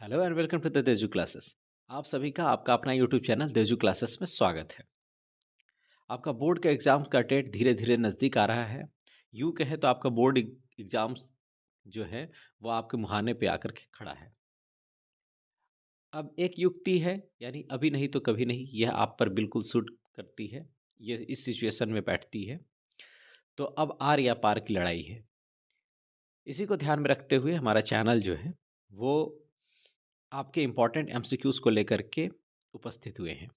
Hello and welcome to the देजू classes. आप सभी का आपका अपना यूट्यूब चैनल देजू क्लासेस में स्वागत है। आपका बोर्ड का एग्ज़ाम का डेट धीरे धीरे नज़दीक आ रहा है। यूँ कहें तो आपका बोर्ड एग्ज़ाम्स जो है वो आपके मुहाने पे आकर के खड़ा है। अब एक युक्ति है, यानी अभी नहीं तो कभी नहीं, यह आप पर बिल्कुल सूट करती है। ये इस सिचुएशन में बैठती है। तो अब आर या पार की लड़ाई है। इसी को ध्यान में रखते हुए हमारा चैनल जो है वो आपके इम्पोर्टेंट एमसीक्यूज़ को लेकर के उपस्थित हुए हैं।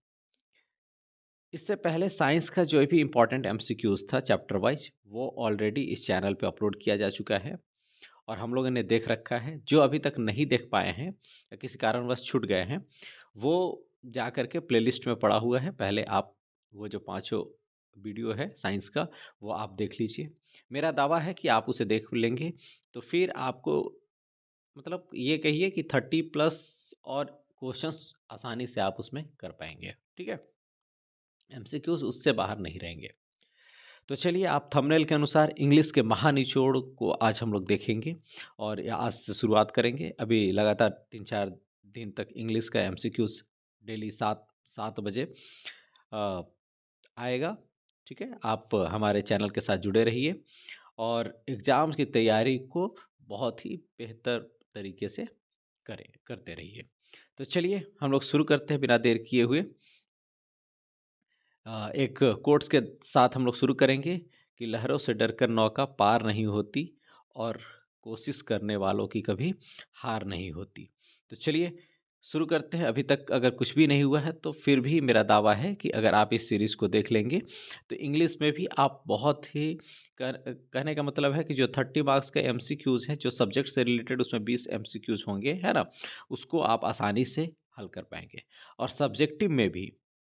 इससे पहले साइंस का जो भी इम्पोर्टेंट एमसीक्यूज़ था चैप्टर वाइज, वो ऑलरेडी इस चैनल पे अपलोड किया जा चुका है और हम लोगों ने देख रखा है। जो अभी तक नहीं देख पाए हैं या किसी कारणवश छूट गए हैं, वो जा कर के प्लेलिस्ट में पड़ा हुआ है। पहले आप वो जो पाँचों वीडियो है साइंस का, वो आप देख लीजिए। मेरा दावा है कि आप उसे देख लेंगे तो फिर आपको मतलब ये कहिए कि 30 प्लस और क्वेश्चंस आसानी से आप उसमें कर पाएंगे। ठीक है, एमसीक्यूज़ उससे बाहर नहीं रहेंगे। तो चलिए, आप थंबनेल के अनुसार इंग्लिश के महानिचोड़ को आज हम लोग देखेंगे और आज से शुरुआत करेंगे। अभी लगातार 3-4 दिन तक इंग्लिश का एमसीक्यूज़ डेली 7 बजे अ, आएगा। ठीक है, आप हमारे चैनल के साथ जुड़े रहिए और एग्ज़ाम्स की तैयारी को बहुत ही बेहतर तरीके से करते रहिए। तो चलिए हम लोग शुरू करते हैं बिना देर किए हुए। एक कोट्स के साथ हम लोग शुरू करेंगे कि लहरों से डरकर नौका पार नहीं होती और कोशिश करने वालों की कभी हार नहीं होती। तो चलिए शुरू करते हैं। अभी तक अगर कुछ भी नहीं हुआ है तो फिर भी मेरा दावा है कि अगर आप इस सीरीज़ को देख लेंगे तो इंग्लिश में भी आप बहुत ही कहने का मतलब है कि जो 30 मार्क्स का एमसीक्यूज़ हैं, जो सब्जेक्ट से रिलेटेड उसमें 20 एमसीक्यूज़ होंगे, है ना? उसको आप आसानी से हल कर पाएंगे। और सब्जेक्टिव में भी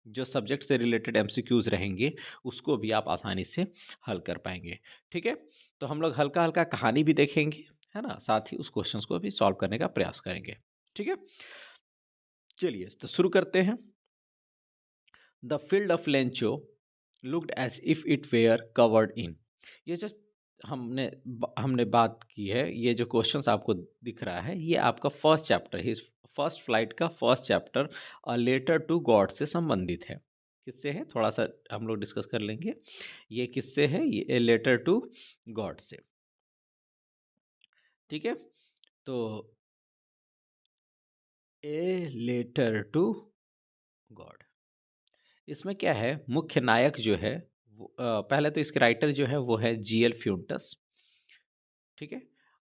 जो सब्जेक्ट से रिलेटेड एमसीक्यूज़ रहेंगे, उसको भी आप आसानी से हल कर पाएँगे। ठीक है? तो हम लोग हल्का-हल्का कहानी भी देखेंगे, है ना? साथ ही उस क्वेश्चंस को भी सॉल्व करने का प्रयास करेंगे। ठीक है? चलिए, तो शुरू करते हैं। The field of Lencho looked as if it were covered in. ये जस्ट हमने बात की है। ये जो क्वेश्चंस आपको दिख रहा है, ये आपका फर्स्ट चैप्टर है। फर्स्ट फ्लाइट का first chapter a letter to God से संबंधित है। किससे है? थोड़ा-सा हम लोग डिस्कस कर लेंगे। ये किससे है? ये ए लेटर टू गॉड से। ठीक है? तो ए लेटर टू गॉड, इसमें क्या है, मुख्य नायक जो है वो पहले तो इसके राइटर जो है वो है जीएल फ्यूंटस। ठीक है,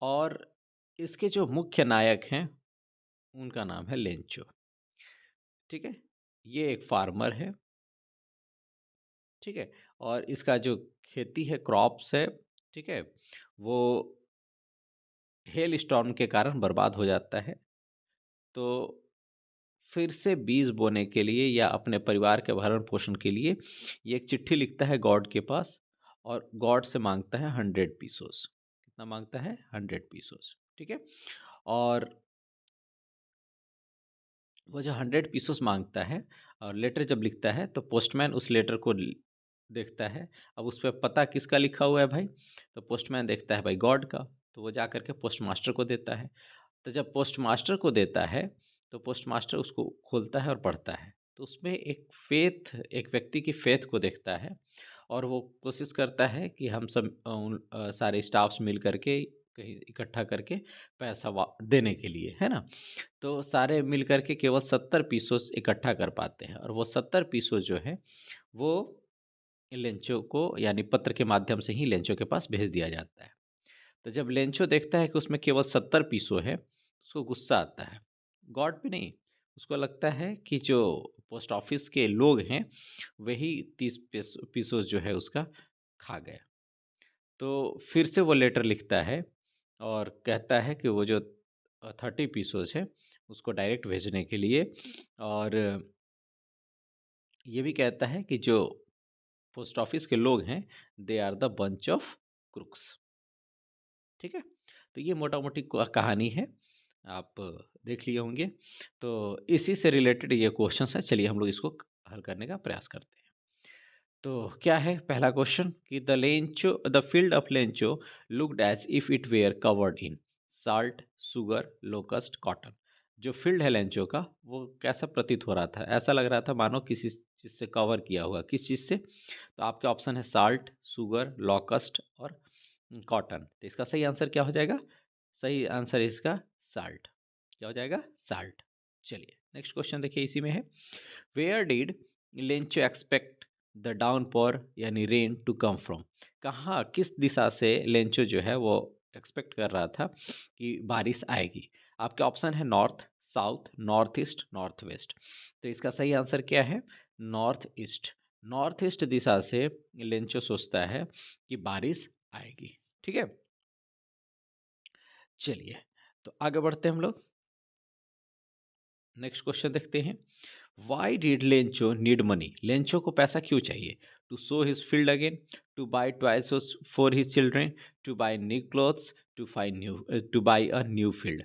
और इसके जो मुख्य नायक हैं उनका नाम है लेंचो। ठीक है, ये एक फार्मर है। ठीक है, और इसका जो खेती है, क्रॉप्स है, ठीक है, वो हेल स्टॉर्म के कारण बर्बाद हो जाता है। तो फिर से बीज बोने के लिए या अपने परिवार के भरण पोषण के लिए ये एक चिट्ठी लिखता है गॉड के पास और गॉड से मांगता है 100 पीसोस। कितना मांगता है? 100 पीसोस। ठीक है, और वो जो 100 पीसोस मांगता है और लेटर जब लिखता है तो पोस्टमैन उस लेटर को देखता है। अब उस पर पता किसका लिखा हुआ है भाई? तो पोस्टमैन देखता है भाई गॉड का। तो वो जा करके पोस्ट मास्टर को देता है। तो जब पोस्ट मास्टर को देता है तो पोस्ट मास्टर उसको खोलता है और पढ़ता है। तो उसमें एक व्यक्ति की फेथ को देखता है और वो कोशिश करता है कि हम सब सारे स्टाफ्स मिल करके कहीं इकट्ठा करके पैसा देने के लिए, है ना? तो सारे मिल करके केवल 70 पीसोस इकट्ठा कर पाते हैं और वो 70 पीसोस जो है वो लेंचो को, यानी पत्र के माध्यम से ही लेंचो के पास भेज दिया जाता है। तो जब लेंचो देखता है कि उसमें केवल 70 पीसो है, उसको गुस्सा आता है। गॉड पे नहीं, उसको लगता है कि जो पोस्ट ऑफिस के लोग हैं वही 30 पीसोस जो है उसका खा गए। तो फिर से वो लेटर लिखता है और कहता है कि वो जो 30 पीसोस है उसको डायरेक्ट भेजने के लिए, और ये भी कहता है कि जो पोस्ट ऑफिस के लोग हैं, they are the bunch of crooks. ठीक है, तो ये मोटा मोटी कहानी है, आप देख लिए होंगे। तो इसी से रिलेटेड ये क्वेश्चन है। चलिए हम लोग इसको हल करने का प्रयास करते हैं। तो क्या है पहला क्वेश्चन कि the field of Lencho looked as if it were covered in salt, sugar, locust, cotton. जो फील्ड है लेंचो का वो कैसा प्रतीत हो रहा था, ऐसा लग रहा था मानो किसी चीज़ से कवर किया हुआ। किस चीज़ से? तो आपके ऑप्शन है साल्ट, शुगर, लॉकस्ट और कॉटन। तो इसका सही आंसर क्या हो जाएगा? सही आंसर इसका साल्ट। क्या हो जाएगा? साल्ट। चलिए नेक्स्ट क्वेश्चन देखिए, इसी में है where did Lencho expect the downpour यानी रेन टू कम फ्रॉम। कहाँ, किस दिशा से लेंचो जो है वो एक्सपेक्ट कर रहा था कि बारिश आएगी? आपके ऑप्शन है north, south, north east, north west. तो इसका सही आंसर क्या है? North east. नॉर्थ ईस्ट दिशा से लेंचो सोचता है कि बारिश आएगी। ठीक है, चलिए तो आगे बढ़ते हैं हम लोग। नेक्स्ट क्वेश्चन देखते हैं। Why did Lencho need money. Lencho को पैसा क्यों चाहिए? To sow his field again, to buy toys for his children, to buy new clothes, to buy a new field.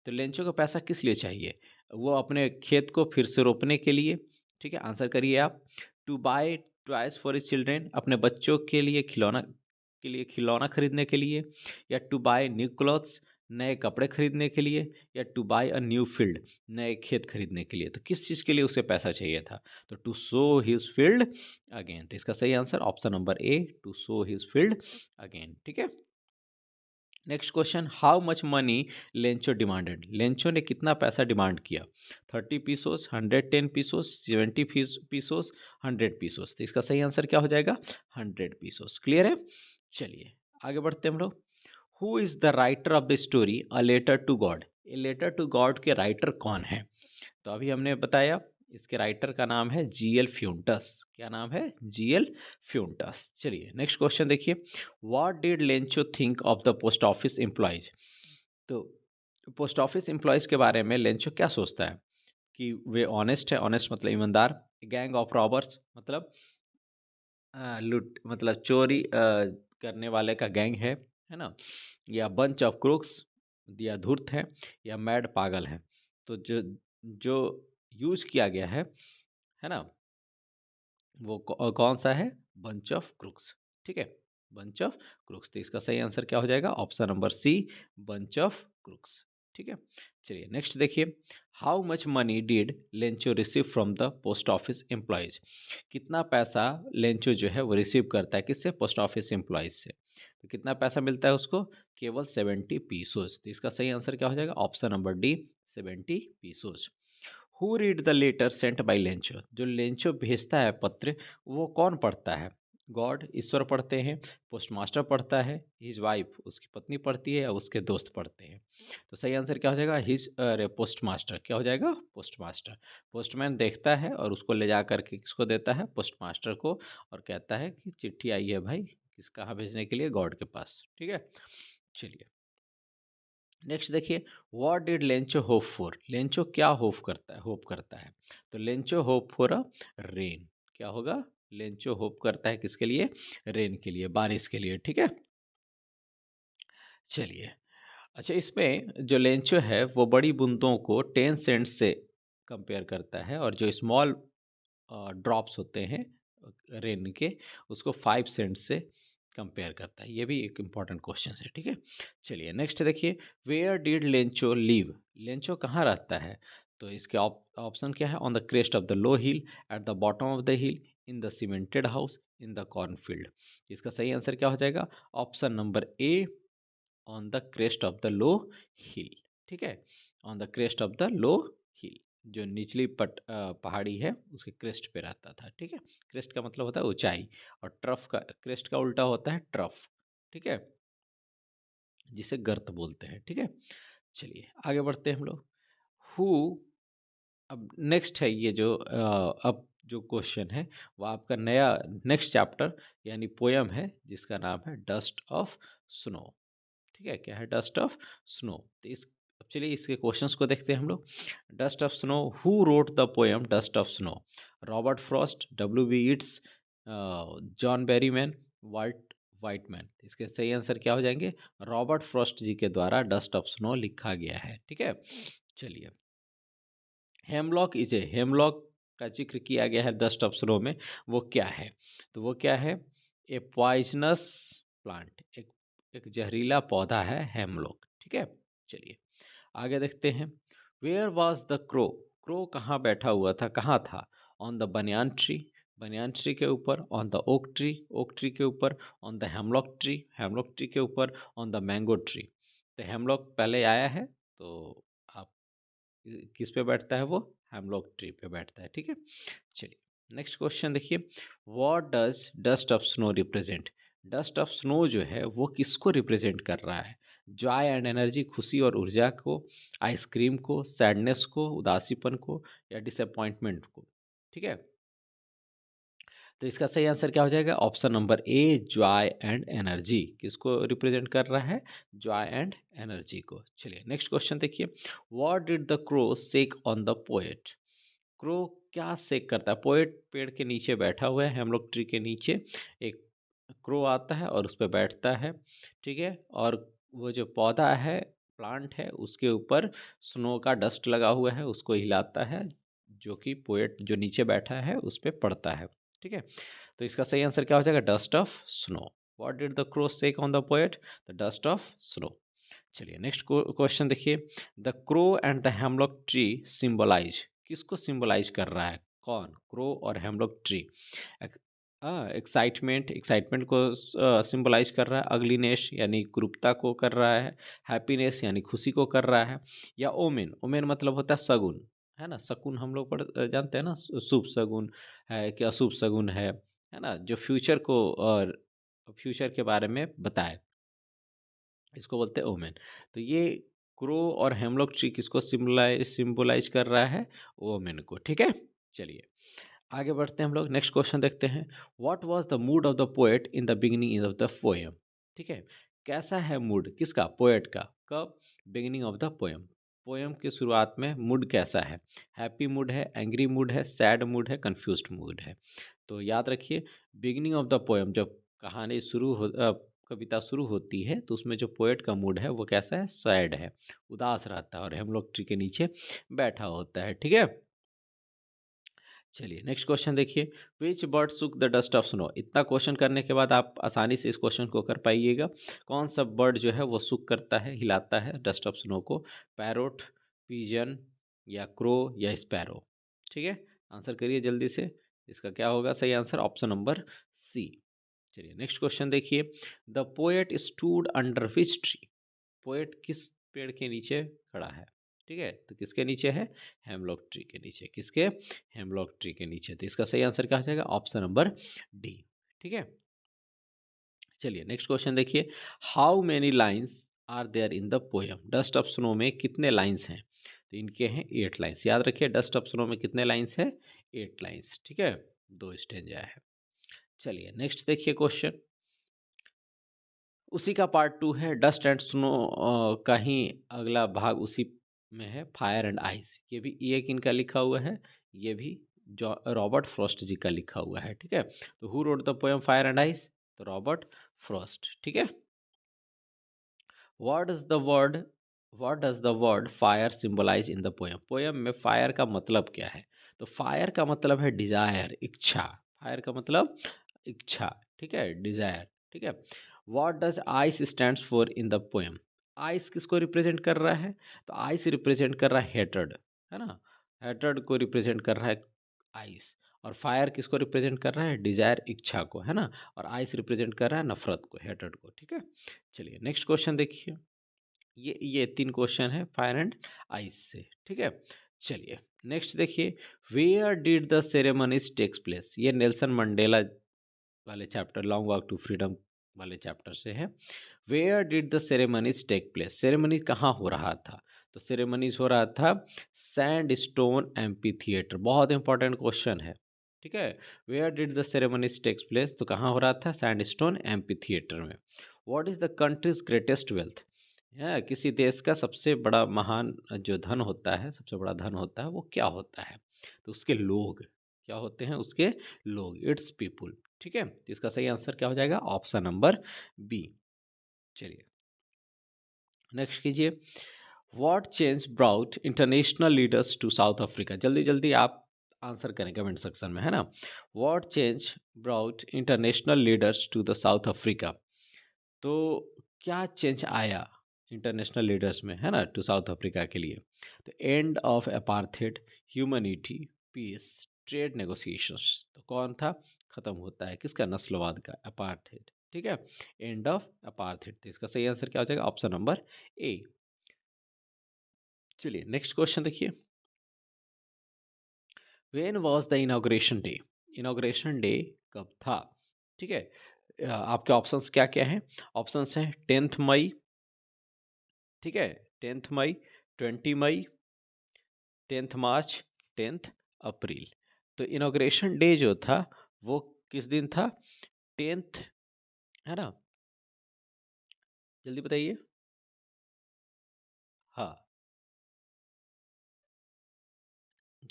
तो लेंचो को पैसा किस लिए चाहिए? वो अपने खेत को फिर से रोपने के लिए। ठीक है, आंसर करिए आप। To buy toys for his children, अपने बच्चों के लिए खिलौना खरीदने के लिए, या टू बाई न्यू क्लॉथ्स, नए कपड़े खरीदने के लिए, या to buy a new field, नए खेत खरीदने के लिए। तो किस चीज़ के लिए उसे पैसा चाहिए था? तो to sow his field again. तो इसका सही answer option number A, to sow his field again. ठीक है, next question. How much money Lencho demanded. Lencho ने कितना पैसा डिमांड किया? 30 पीसोस, 110 पीसोस, 70 पीसोस, 100 पीसोस। तो इसका सही आंसर क्या हो जाएगा? 100 पीसोस। क्लियर है? चलिए आगे बढ़ते हैं हम लोग। Who is the writer of the story a letter to God. A letter to God के राइटर कौन है? तो अभी हमने बताया, इसके राइटर का नाम है जीएल फ्यूंटस। क्या नाम है? जीएल फ्यूंटस। चलिए नेक्स्ट क्वेश्चन देखिए। What did Lencho think of the post office employees. तो पोस्ट ऑफिस एम्प्लॉयज के बारे में लेंचो क्या सोचता है? कि वे ऑनेस्ट है, ऑनेस्ट मतलब ईमानदार। गैंग ऑफ रॉबर्स मतलब लूट मतलब चोरी करने वाले का गैंग है ना? या बंच ऑफ क्रूक्स, या धूर्त है, या मैड पागल है। तो जो जो यूज किया गया है ना, वो कौन सा है? Bunch of crooks. ठीक है, बंच ऑफ क्रूक्स। तो इसका सही आंसर क्या हो जाएगा? Option number C, bunch of crooks. ठीक है, चलिए नेक्स्ट देखिए। How much money did Lencho receive from the post office employees. कितना पैसा लेंचो जो है वो रिसीव करता है? किससे? पोस्ट ऑफिस एम्प्लॉयज से। तो कितना पैसा मिलता है उसको? केवल 70 पीसोस। तो इसका सही आंसर क्या हो जाएगा? Option number D, 70 pesos. Who read the letter sent by Lencho. जो लेंचो भेजता है पत्र, वो कौन पढ़ता है? गॉड, ईश्वर पढ़ते हैं, पोस्ट मास्टर पढ़ता है, हिज वाइफ उसकी पत्नी पढ़ती है, या उसके दोस्त पढ़ते हैं? तो सही आंसर क्या हो जाएगा? His post master. क्या हो जाएगा? Post master. पोस्टमैन देखता है और उसको ले जा करके किसको देता है? पोस्ट मास्टर को, और कहता है कि चिट्ठी आई है भाई, किस कहाँ भेजने के लिए? गॉड के पास। ठीक है, चलिए नेक्स्ट देखिए। What did Lencho hope for. Lencho क्या होप करता है? तो Lencho hope for a rain. क्या होगा? लेंचो होप करता है किसके लिए? रेन के लिए, बारिश के लिए। ठीक है, चलिए। अच्छा, इसमें जो लेंचो है वो बड़ी बूंदों को 10 सेंट से कंपेयर करता है, और जो स्मॉल ड्रॉप्स होते हैं रेन के, उसको 5 सेंट से कंपेयर करता है। ये भी एक इम्पॉर्टेंट क्वेश्चन है। ठीक है, चलिए नेक्स्ट देखिए। Where did Lencho live. Lencho कहाँ रहता है? तो इसके ऑप्शन क्या है? On the crest of the low hill, at the bottom of the hill, in the cemented house, in the cornfield. इसका सही आंसर क्या हो जाएगा? Option number A, on the crest of the low hill. ठीक है, on the crest of the low hill, जो निचली पहाड़ी है उसके क्रेस्ट पे रहता था। ठीक है, क्रेस्ट का मतलब होता है ऊंचाई, और ट्रफ का, क्रेस्ट का उल्टा होता है ट्रफ। ठीक है, जिसे गर्त बोलते हैं। ठीक है, चलिए आगे बढ़ते हैं हम लोग। हु, अब नेक्स्ट है ये जो अब जो क्वेश्चन है वो आपका नया नेक्स्ट चैप्टर यानी पोयम है, जिसका नाम है डस्ट ऑफ स्नो। ठीक है, क्या है? Dust of snow. तो इस, अब चलिए इसके क्वेश्चंस को देखते हैं हम लोग। Dust of snow. Who wrote the poem dust of snow. Robert Frost, W B Yeats, John Berryman, Whitman. इसके सही आंसर क्या हो जाएंगे? रॉबर्ट फ्रॉस्ट जी के द्वारा डस्ट ऑफ स्नो लिखा गया है। ठीक है, चलिए। हेमलॉक इज ए, हेमलॉक का जिक्र किया गया है डस्ट ऑफ स्नो में, वो क्या है? तो वो क्या है? ए पॉइजनस प्लांट, एक जहरीला पौधा है हेमलॉक। ठीक है, चलिए आगे देखते हैं। Where was the crow, crow कहाँ बैठा हुआ था, कहाँ था? On the banyan tree, banyan tree के ऊपर, on the oak tree, oak tree के ऊपर, on the hemlock tree, hemlock tree के ऊपर, ऑन द मैंगो ट्री। तो हेमलॉक पहले आया है, तो आप किस पे बैठता है वो? हेमलॉक ट्री पे बैठता है, ठीक है। चलिए नेक्स्ट क्वेश्चन देखिए, what does dust of snow represent? Dust of snow जो है वो किसको रिप्रेजेंट कर रहा है? जॉय एंड एनर्जी, खुशी और ऊर्जा को, आइसक्रीम को, सैडनेस को, उदासीपन को, या डिसअपॉइंटमेंट को? ठीक है, तो इसका सही आंसर क्या हो जाएगा? Option number A, joy and energy. किसको रिप्रेजेंट कर रहा है? जॉय एंड एनर्जी को। चलिए नेक्स्ट क्वेश्चन देखिए, what did the crow shake on the poet? Crow क्या सेक करता है? पोएट पेड़ के नीचे बैठा हुआ है, हम लोग ट्री के नीचे एक क्रो आता है और उस पर बैठता है, ठीक है। और वो जो पौधा है, प्लांट है, उसके ऊपर स्नो का डस्ट लगा हुआ है, उसको हिलाता है, जो कि पोएट जो नीचे बैठा है उस पर पड़ता है, ठीक है। तो इसका सही आंसर क्या हो जाएगा? Dust of snow. What did the crow shake on the poet? The dust of snow. चलिए नेक्स्ट क्वेश्चन देखिए, the crow and the hemlock tree symbolise, किसको सिंबलाइज कर रहा है? कौन? क्रो और हेमलॉक ट्री। एक्साइटमेंट, एक्साइटमेंट को सिंबलाइज कर रहा है, अगलीनेस यानी कुरूपता को कर रहा है, हैप्पीनेस यानी खुशी को कर रहा है, या ओमेन, ओमेन मतलब होता है शगुन, है ना। शकुन हम लोग जानते हैं ना, शुभ शगुन है कि अशुभ शगुन है ना, जो फ्यूचर को और फ्यूचर के बारे में बताए, इसको बोलते हैं ओमेन। तो ये क्रो और हेमलॉक ट्री किसको सिम्बलाइज कर रहा है? ओमेन को, ठीक है। चलिए आगे बढ़ते हैं हम लोग, नेक्स्ट क्वेश्चन देखते हैं, what was the mood off the poet in the beginning of the poem? ठीक है, कैसा है मूड किसका? पोएट का। कब? Beginning of the poem, poem की शुरुआत में मूड कैसा है? हैप्पी मूड है, एंग्री मूड है, सैड मूड है, कंफ्यूज्ड मूड है? तो याद रखिए, बिगिनिंग ऑफ द पोएम, जब कहानी कविता शुरू होती है, तो उसमें जो पोएट का मूड है वो कैसा है? सैड है, उदास रहता है, और हम लोग ट्री के नीचे बैठा होता है, ठीक है। चलिए नेक्स्ट क्वेश्चन देखिए, विच बर्ड सुक द डस्ट ऑफ स्नो? इतना क्वेश्चन करने के बाद आप आसानी से इस क्वेश्चन को कर पाइएगा। कौन सा बर्ड जो है वो सुक करता है, हिलाता है डस्ट ऑफ स्नो को? पैरोट, पीजन, या क्रो, या स्पैरो? ठीक है, आंसर करिए जल्दी से। इसका क्या होगा सही आंसर? Option number C. चलिए नेक्स्ट क्वेश्चन देखिए, the poet stood under which tree? Poet किस पेड़ के नीचे खड़ा है? ठीक है, तो किसके नीचे है? हेमलॉक ट्री के नीचे। किसके? हेमलॉक ट्री के नीचे। तो इसका सही आंसर क्या हो जाएगा? ऑप्शन नंबर डी, ठीक है। चलिए नेक्स्ट क्वेश्चन देखिए, how many lines are there in the poem? Dust of snow में कितने लाइन्स हैं? तो इनके हैं 8 लाइन्स। याद रखिए, डस्ट ऑफ स्नो में कितने लाइन्स है? 8 लाइन्स, ठीक है, 2 स्टेंजा है। चलिए नेक्स्ट देखिए क्वेश्चन, उसी का पार्ट 2 है, डस्ट एंड स्नो का ही अगला भाग उसी में है, फायर एंड आइस। ये भी ये किनका लिखा हुआ है? ये भी जो रॉबर्ट फ्रॉस्ट जी का लिखा हुआ है, ठीक है। तो who wrote the poem fire and ice? तो रॉबर्ट फ्रॉस्ट, ठीक है। What is the word what does the word fire symbolise in the poem? Poem में फायर का मतलब क्या है? तो फायर का मतलब है डिजायर, इच्छा। फायर का मतलब इच्छा, ठीक है, डिजायर, ठीक है। What does ice stands for in the poem? Ice किसको रिप्रेजेंट कर रहा है? तो आइस रिप्रेजेंट कर रहा है हेट्रेड, है ना। हेट्रेड को रिप्रेजेंट कर रहा है आइस। और फायर किसको रिप्रेजेंट कर रहा है? डिजायर, इच्छा को, है ना। और आइस रिप्रेजेंट कर रहा है नफरत को, हेट्रेड को, ठीक है। चलिए नेक्स्ट क्वेश्चन देखिए, ये 3 क्वेश्चन है फायर एंड आइस से, ठीक है। चलिए नेक्स्ट देखिए, where did the ceremonies takes place? ये नेल्सन मंडेला वाले chapter, long walk to freedom वाले चैप्टर से है। Where did the ceremonies take place? Ceremony कहाँ हो रहा था? तो सेरेमनीज हो रहा था सैंड स्टोन एम्पी थिएटर। बहुत इंपॉर्टेंट क्वेश्चन है, ठीक है। Where did the ceremonies takes place? तो कहाँ हो रहा था? सैंड स्टोन एम्पी थिएटर में। What is the country's greatest wealth? है किसी देश का सबसे बड़ा महान जो धन होता है, सबसे बड़ा धन होता है, वो क्या होता है? तो उसके लोग। क्या होते हैं उसके? लोग, इट्स पीपुल, ठीक है। तो इसका सही आंसर क्या हो जाएगा? Option number B. चलिए नेक्स्ट कीजिए, what change brought international leaders to South Africa? जल्दी जल्दी आप आंसर करें कमेंट सेक्शन में, है ना। What change brought international leaders to the South Africa? तो क्या चेंज आया इंटरनेशनल लीडर्स में, है ना, टू साउथ अफ्रीका के लिए? तो end of apartheid, humanity, peace, trade negotiations, तो कौन था, खत्म होता है किसका, नस्लवाद का, अपार्थेड। ठीक है, एंड ऑफ अपार्थेड। तो इसका सही आंसर क्या हो जाएगा, ऑप्शन नंबर ए। चलिए नेक्स्ट क्वेश्चन देखिए, when was the inauguration day, inauguration day कब था। ठीक है, आपके ऑप्शंस क्या क्या हैं, ऑप्शंस हैं 10 मई, ठीक है, 10 मई, 20 मई, 10 मार्च, 10 अप्रैल। तो इनॉग्रेशन डे जो था वो किस दिन था, 10th, है ना, जल्दी बताइए। हाँ,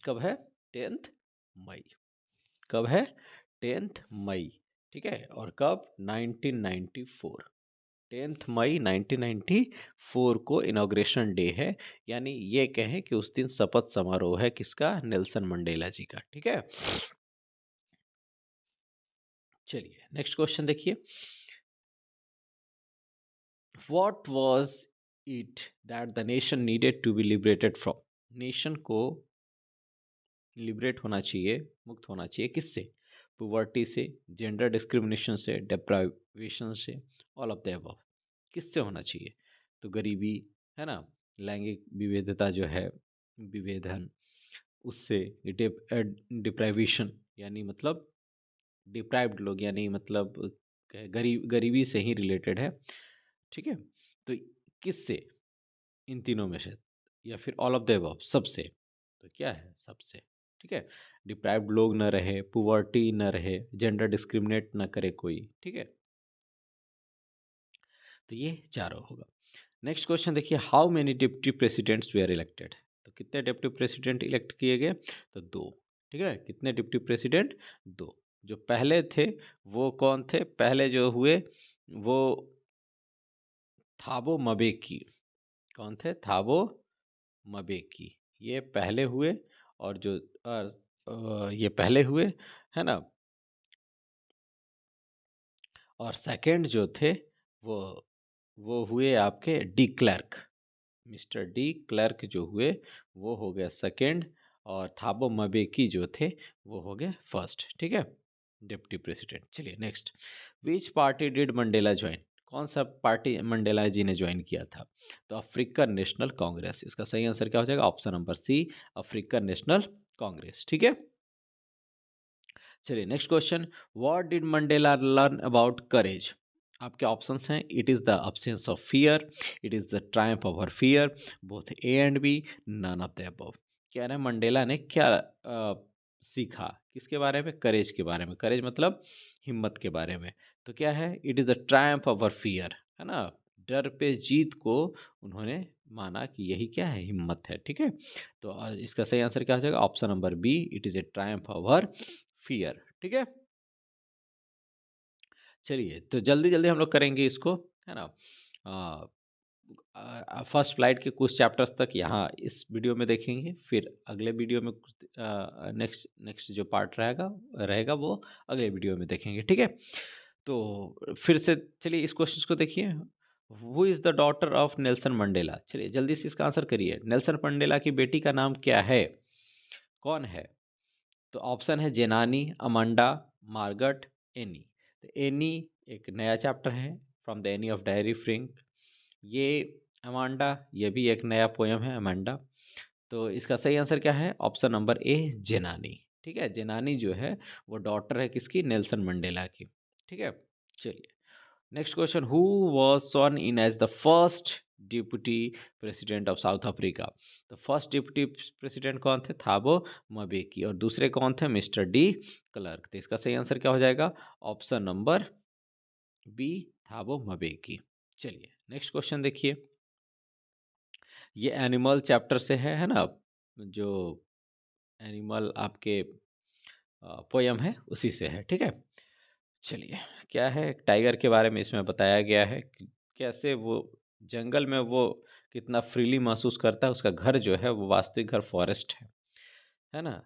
कब है, 10 मई, कब है, 10 मई। ठीक है, और कब, 1994, 10 मई 1994 को इनॉग्रेशन डे है, यानी ये कहें कि उस दिन शपथ समारोह है किसका, नेल्सन मंडेला जी का। ठीक है, चलिए नेक्स्ट क्वेश्चन देखिए, what was it that the nation needed to be liberated from, nation को लिबरेट होना चाहिए, मुक्त होना चाहिए किससे, पुवर्टी से, जेंडर डिस्क्रिमिनेशन से, डेप्राइवेशन से, ऑल ऑफ द अबव, किससे होना चाहिए, तो गरीबी, है ना, लैंगिक विविधता जो है, विभेदन, उससे, डिप्राइवेशन यानी मतलब डिप्राइव्ड लोग, यानी मतलब गरीबी से ही रिलेटेड है। ठीक है, तो किससे, इन तीनों में से, या फिर ऑल ऑफ द अबव, सबसे, तो क्या है, सबसे। ठीक है, डिप्राइव्ड लोग न रहे, पुवर्टी न रहे, जेंडर डिस्क्रिमिनेट न करे कोई। ठीक है, तो ये चारों होगा। नेक्स्ट क्वेश्चन देखिए, how many deputy presidents were elected, तो कितने डिप्टी प्रेसिडेंट इलेक्ट किए गए, तो दो। ठीक है, कितने डिप्टी प्रेसिडेंट, दो। जो पहले थे वो कौन थे, पहले जो हुए वो थाबो मबेकी, कौन थे, थाबो मबेकी, ये पहले हुए, और जो ये पहले हुए, है ना, और सेकंड जो थे वो वो हुए आपके de Klerk, mister de Klerk जो हुए वो हो गया सेकंड, और थाबो मबेकी जो थे वो हो गए फर्स्ट। ठीक है, डिप्टी प्रेसिडेंट। चलिए next, which party did Mandela join, कौन सा पार्टी मंडेला जी ने ज्वाइन किया था, तो अफ्रीकन नेशनल कांग्रेस। इसका सही आंसर क्या हो जाएगा, option number C, African National Congress. ठीक है, चलिए next question, what did Mandela learn about courage, आपके ऑप्शंस हैं, it is the absence of fear, it is the triumph over fear, both A and B, none of the above. कह रहे हैं Mandela ने क्या सीखा, किसके बारे में, करेज के बारे में, करेज मतलब हिम्मत के बारे में। तो क्या है, it is the triumph over fear, है ना, डर पे जीत को उन्होंने माना कि यही क्या है, हिम्मत है। ठीक है, तो इसका सही आंसर क्या हो जाएगा, option number B, it is a triumph over fear. ठीक है, चलिए तो जल्दी जल्दी हम लोग करेंगे इसको, है ना, फर्स्ट फ्लाइट के कुछ चैप्टर्स तक यहाँ इस वीडियो में देखेंगे, फिर अगले वीडियो में कुछ नेक्स्ट नेक्स्ट जो पार्ट रहेगा रहेगा वो अगले वीडियो में देखेंगे। ठीक है, तो फिर से चलिए इस क्वेश्चन को देखिए, who is the daughter of Nelson Mandela, चलिए जल्दी से इसका आंसर करिए, नेल्सन मंडेला की बेटी का नाम क्या है, कौन है, तो ऑप्शन है जेनानी, अमांडा, मार्गट, एनी। तो एनी एक नया चैप्टर है, from the Anne of diary Frank, ये अमांडा, ये भी एक नया पोयम है अमांडा। तो इसका सही आंसर क्या है, ऑप्शन नंबर ए, जेनानी। ठीक है, जेनानी जो है वो डॉटर है किसकी, नेल्सन मंडेला की। ठीक है, चलिए next question, who was sworn in as the first deputy president of South Africa, तो फर्स्ट डिप्टी प्रेसिडेंट कौन थे, थाबो मबेकी, और दूसरे कौन थे, मिस्टर डी क्लर्क। तो इसका सही आंसर क्या हो जाएगा, option number B, Thabo Mbeki. चलिए नेक्स्ट क्वेश्चन देखिए, ये एनिमल चैप्टर से है ना, जो एनिमल आपके पोयम है उसी से है। ठीक है, चलिए क्या है, टाइगर के बारे में इसमें बताया गया है कि कैसे वो जंगल में वो कितना फ्रीली महसूस करता है, उसका घर जो है वो वास्तविक घर फॉरेस्ट है ना,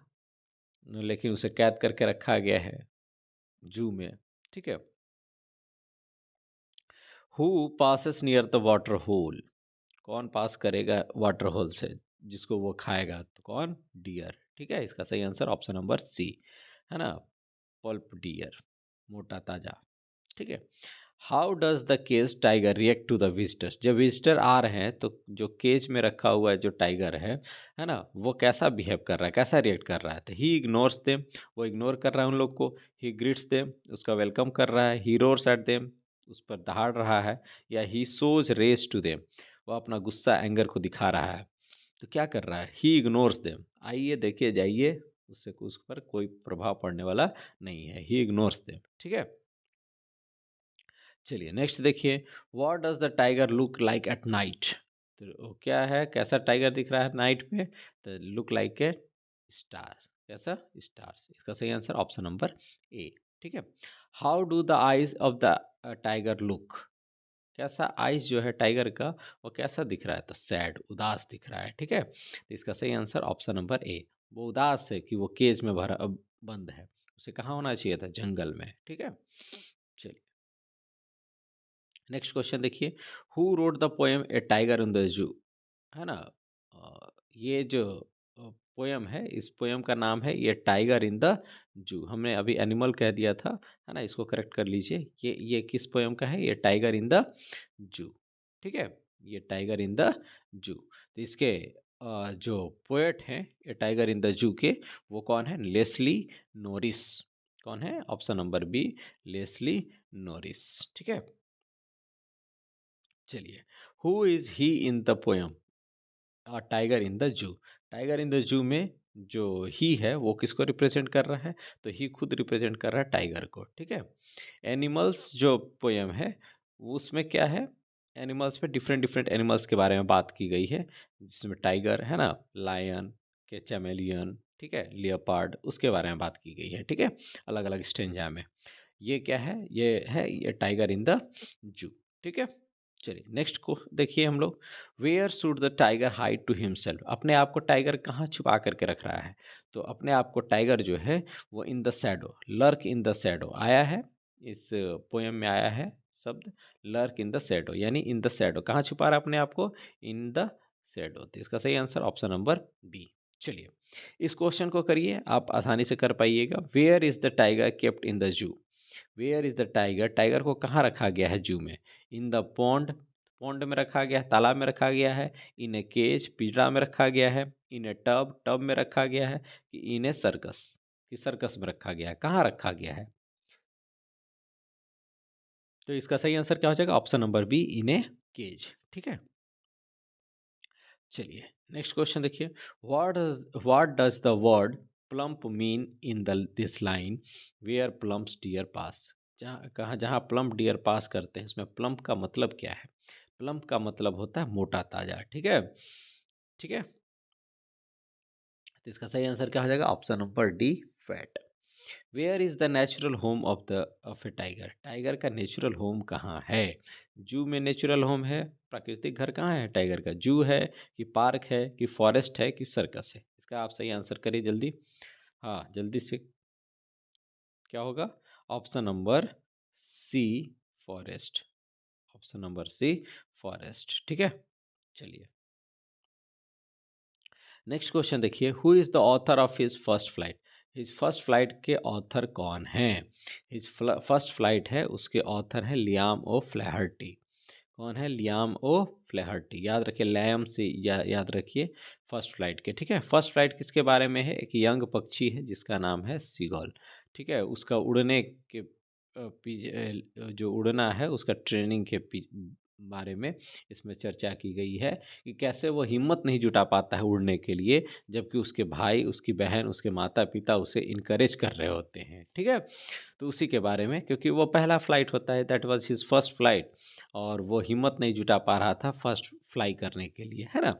लेकिन उसे कैद करके रखा गया है जू में। ठीक है, who passes near the water hole, कौन पास करेगा वाटर होल से, जिसको वो खाएगा, तो कौन? डियर। ठीक है, इसका सही आंसर ऑप्शन नंबर सी है ना, पल्प डियर, मोटा ताजा। ठीक है। How does the cage tiger react to the visitors? जब विजिटर आ रहे हैं तो जो केज में रखा हुआ है जो टाइगर है ना, वो कैसा बिहेव कर रहा है, कैसा रिएक्ट कर रहा है? तो ही इग्नोर्स देम, वो इग्नोर कर रहा है उन लोग को। ही ग्रीट्स देम, उसका वेलकम कर रहा है। ही रोर्स एट देम, उस पर दहाड़ रहा है। या ही शोज रेस टू देम, वो अपना गुस्सा एंगर को दिखा रहा है। तो क्या कर रहा है? ही इग्नोर्स देम। आइए देखिए जाइए, उससे उस पर कोई प्रभाव पड़ने वाला नहीं है। ही इग्नोर्स देम। ठीक है, चलिए नेक्स्ट देखिए, what does the tiger look like at night? तो वो क्या है, कैसा टाइगर दिख रहा है नाइट में? तो लुक लाइक ए स्टार। कैसा? स्टार्स। इसका सही आंसर ऑप्शन नंबर ए। ठीक है। How do the eyes of the tiger look? कैसा आईज जो है टाइगर का, वो कैसा दिख रहा है? तो सैड, उदास दिख रहा है। ठीक है, तो इसका सही आंसर ऑप्शन नंबर ए। वो उदास है कि वो केज में भरा बंद है, उसे कहाँ होना चाहिए था? जंगल में। ठीक है, चलिए नेक्स्ट क्वेश्चन देखिए, who wrote the poem A tiger in the जू? है ना, ये जो पोयम है, इस पोयम का नाम है ये टाइगर इन द जू। हमने अभी एनिमल कह दिया था, है ना, इसको करेक्ट कर लीजिए। ये किस पोयम का है? ये टाइगर इन द जू। ठीक है, ये टाइगर इन द जू। तो इसके जो पोएट हैं ये टाइगर इन द जू के, वो कौन है? Leslie Norris. कौन है? Option number B, Leslie Norris. ठीक है, चलिए, who is he in the poem tiger in the zoo? Tiger in the zoo में जो ही है वो किसको रिप्रेजेंट कर रहा है? तो ही खुद रिप्रेजेंट कर रहा है टाइगर को। ठीक है, एनिमल्स जो पोयम है उसमें क्या है? एनिमल्स में डिफरेंट डिफरेंट एनिमल्स के बारे में बात की गई है, जिसमें टाइगर है ना, लायन के, चैमेलियन, ठीक है, लियोपार्ड, उसके बारे में बात की गई है। ठीक है, अलग अलग स्टेंजा में। ये क्या है? ये टाइगर इन द जू। ठीक है, चलिए नेक्स्ट को देखिए हम लोग, where should the tiger hide to himself? अपने आप को टाइगर कहाँ छुपा करके रख रहा है? तो अपने आप को टाइगर जो है वो in the shadow, lurk in the shadow आया है, इस पोएम में आया है शब्द लर्क इन द शैडो, यानी इन द शैडो। कहाँ छुपा रहा है अपने आप को? In the shadow. तो इसका सही आंसर ऑप्शन नंबर बी। चलिए इस क्वेश्चन को करिए, आप आसानी से कर पाइएगा। Where is the tiger kept in the zoo? Where is the tiger? Tiger को कहाँ रखा गया है जू में? इन द पॉन्ड, पॉन्ड में रखा गया है, तालाब में रखा गया है। इन ए केज, पिंजरा में रखा गया है। इन ए टब, टब में रखा गया है। कि इन ए सर्कस, कि सर्कस में रखा गया है? कहाँ रखा गया है? तो इसका सही आंसर क्या हो जाएगा? Option number B, in a cage. ठीक है, चलिए नेक्स्ट क्वेश्चन देखिए, what does the word plump mean in the this line, where plumps deer pass? जहाँ प्लम्प डियर पास करते हैं, इसमें प्लम्प का मतलब क्या है? प्लम्प का मतलब होता है मोटा ताजा। ठीक है, ठीक है, तो इसका सही आंसर क्या हो जाएगा? Option number D, fat. Where is the natural home of a tiger? Tiger का नेचुरल होम कहाँ है? जू में नेचुरल होम है, प्राकृतिक घर कहाँ है टाइगर का? जू है कि पार्क है कि फॉरेस्ट है कि सर्कस है? इसका आप सही आंसर करिए जल्दी। हाँ जल्दी से, क्या होगा? Option number C, forest. Option number C, forest. ठीक है, चलिए नेक्स्ट क्वेश्चन देखिए, who is the author of his first flight? His first flight के ऑथर कौन हैं? हिज फर्स्ट फ्लाइट है, उसके ऑथर है लियाम ओ फ्लैहर्टी। कौन है? लियाम ओ फ्लैहर्टी। याद रखिए, लैम से याद रखिए फर्स्ट फ्लाइट के। ठीक है, फर्स्ट फ्लाइट किसके बारे में है? एक यंग पक्षी है जिसका नाम है सीगॉल। ठीक है, उसका उड़ने के जो उड़ना है उसका ट्रेनिंग के बारे में इसमें चर्चा की गई है, कि कैसे वो हिम्मत नहीं जुटा पाता है उड़ने के लिए, जबकि उसके भाई, उसकी बहन, उसके माता पिता उसे इनकरेज कर रहे होते हैं। ठीक है, तो उसी के बारे में, क्योंकि वो पहला फ्लाइट होता है, that was his first flight, और वो हिम्मत नहीं जुटा पा रहा था फर्स्ट फ्लाई करने के लिए, है ना।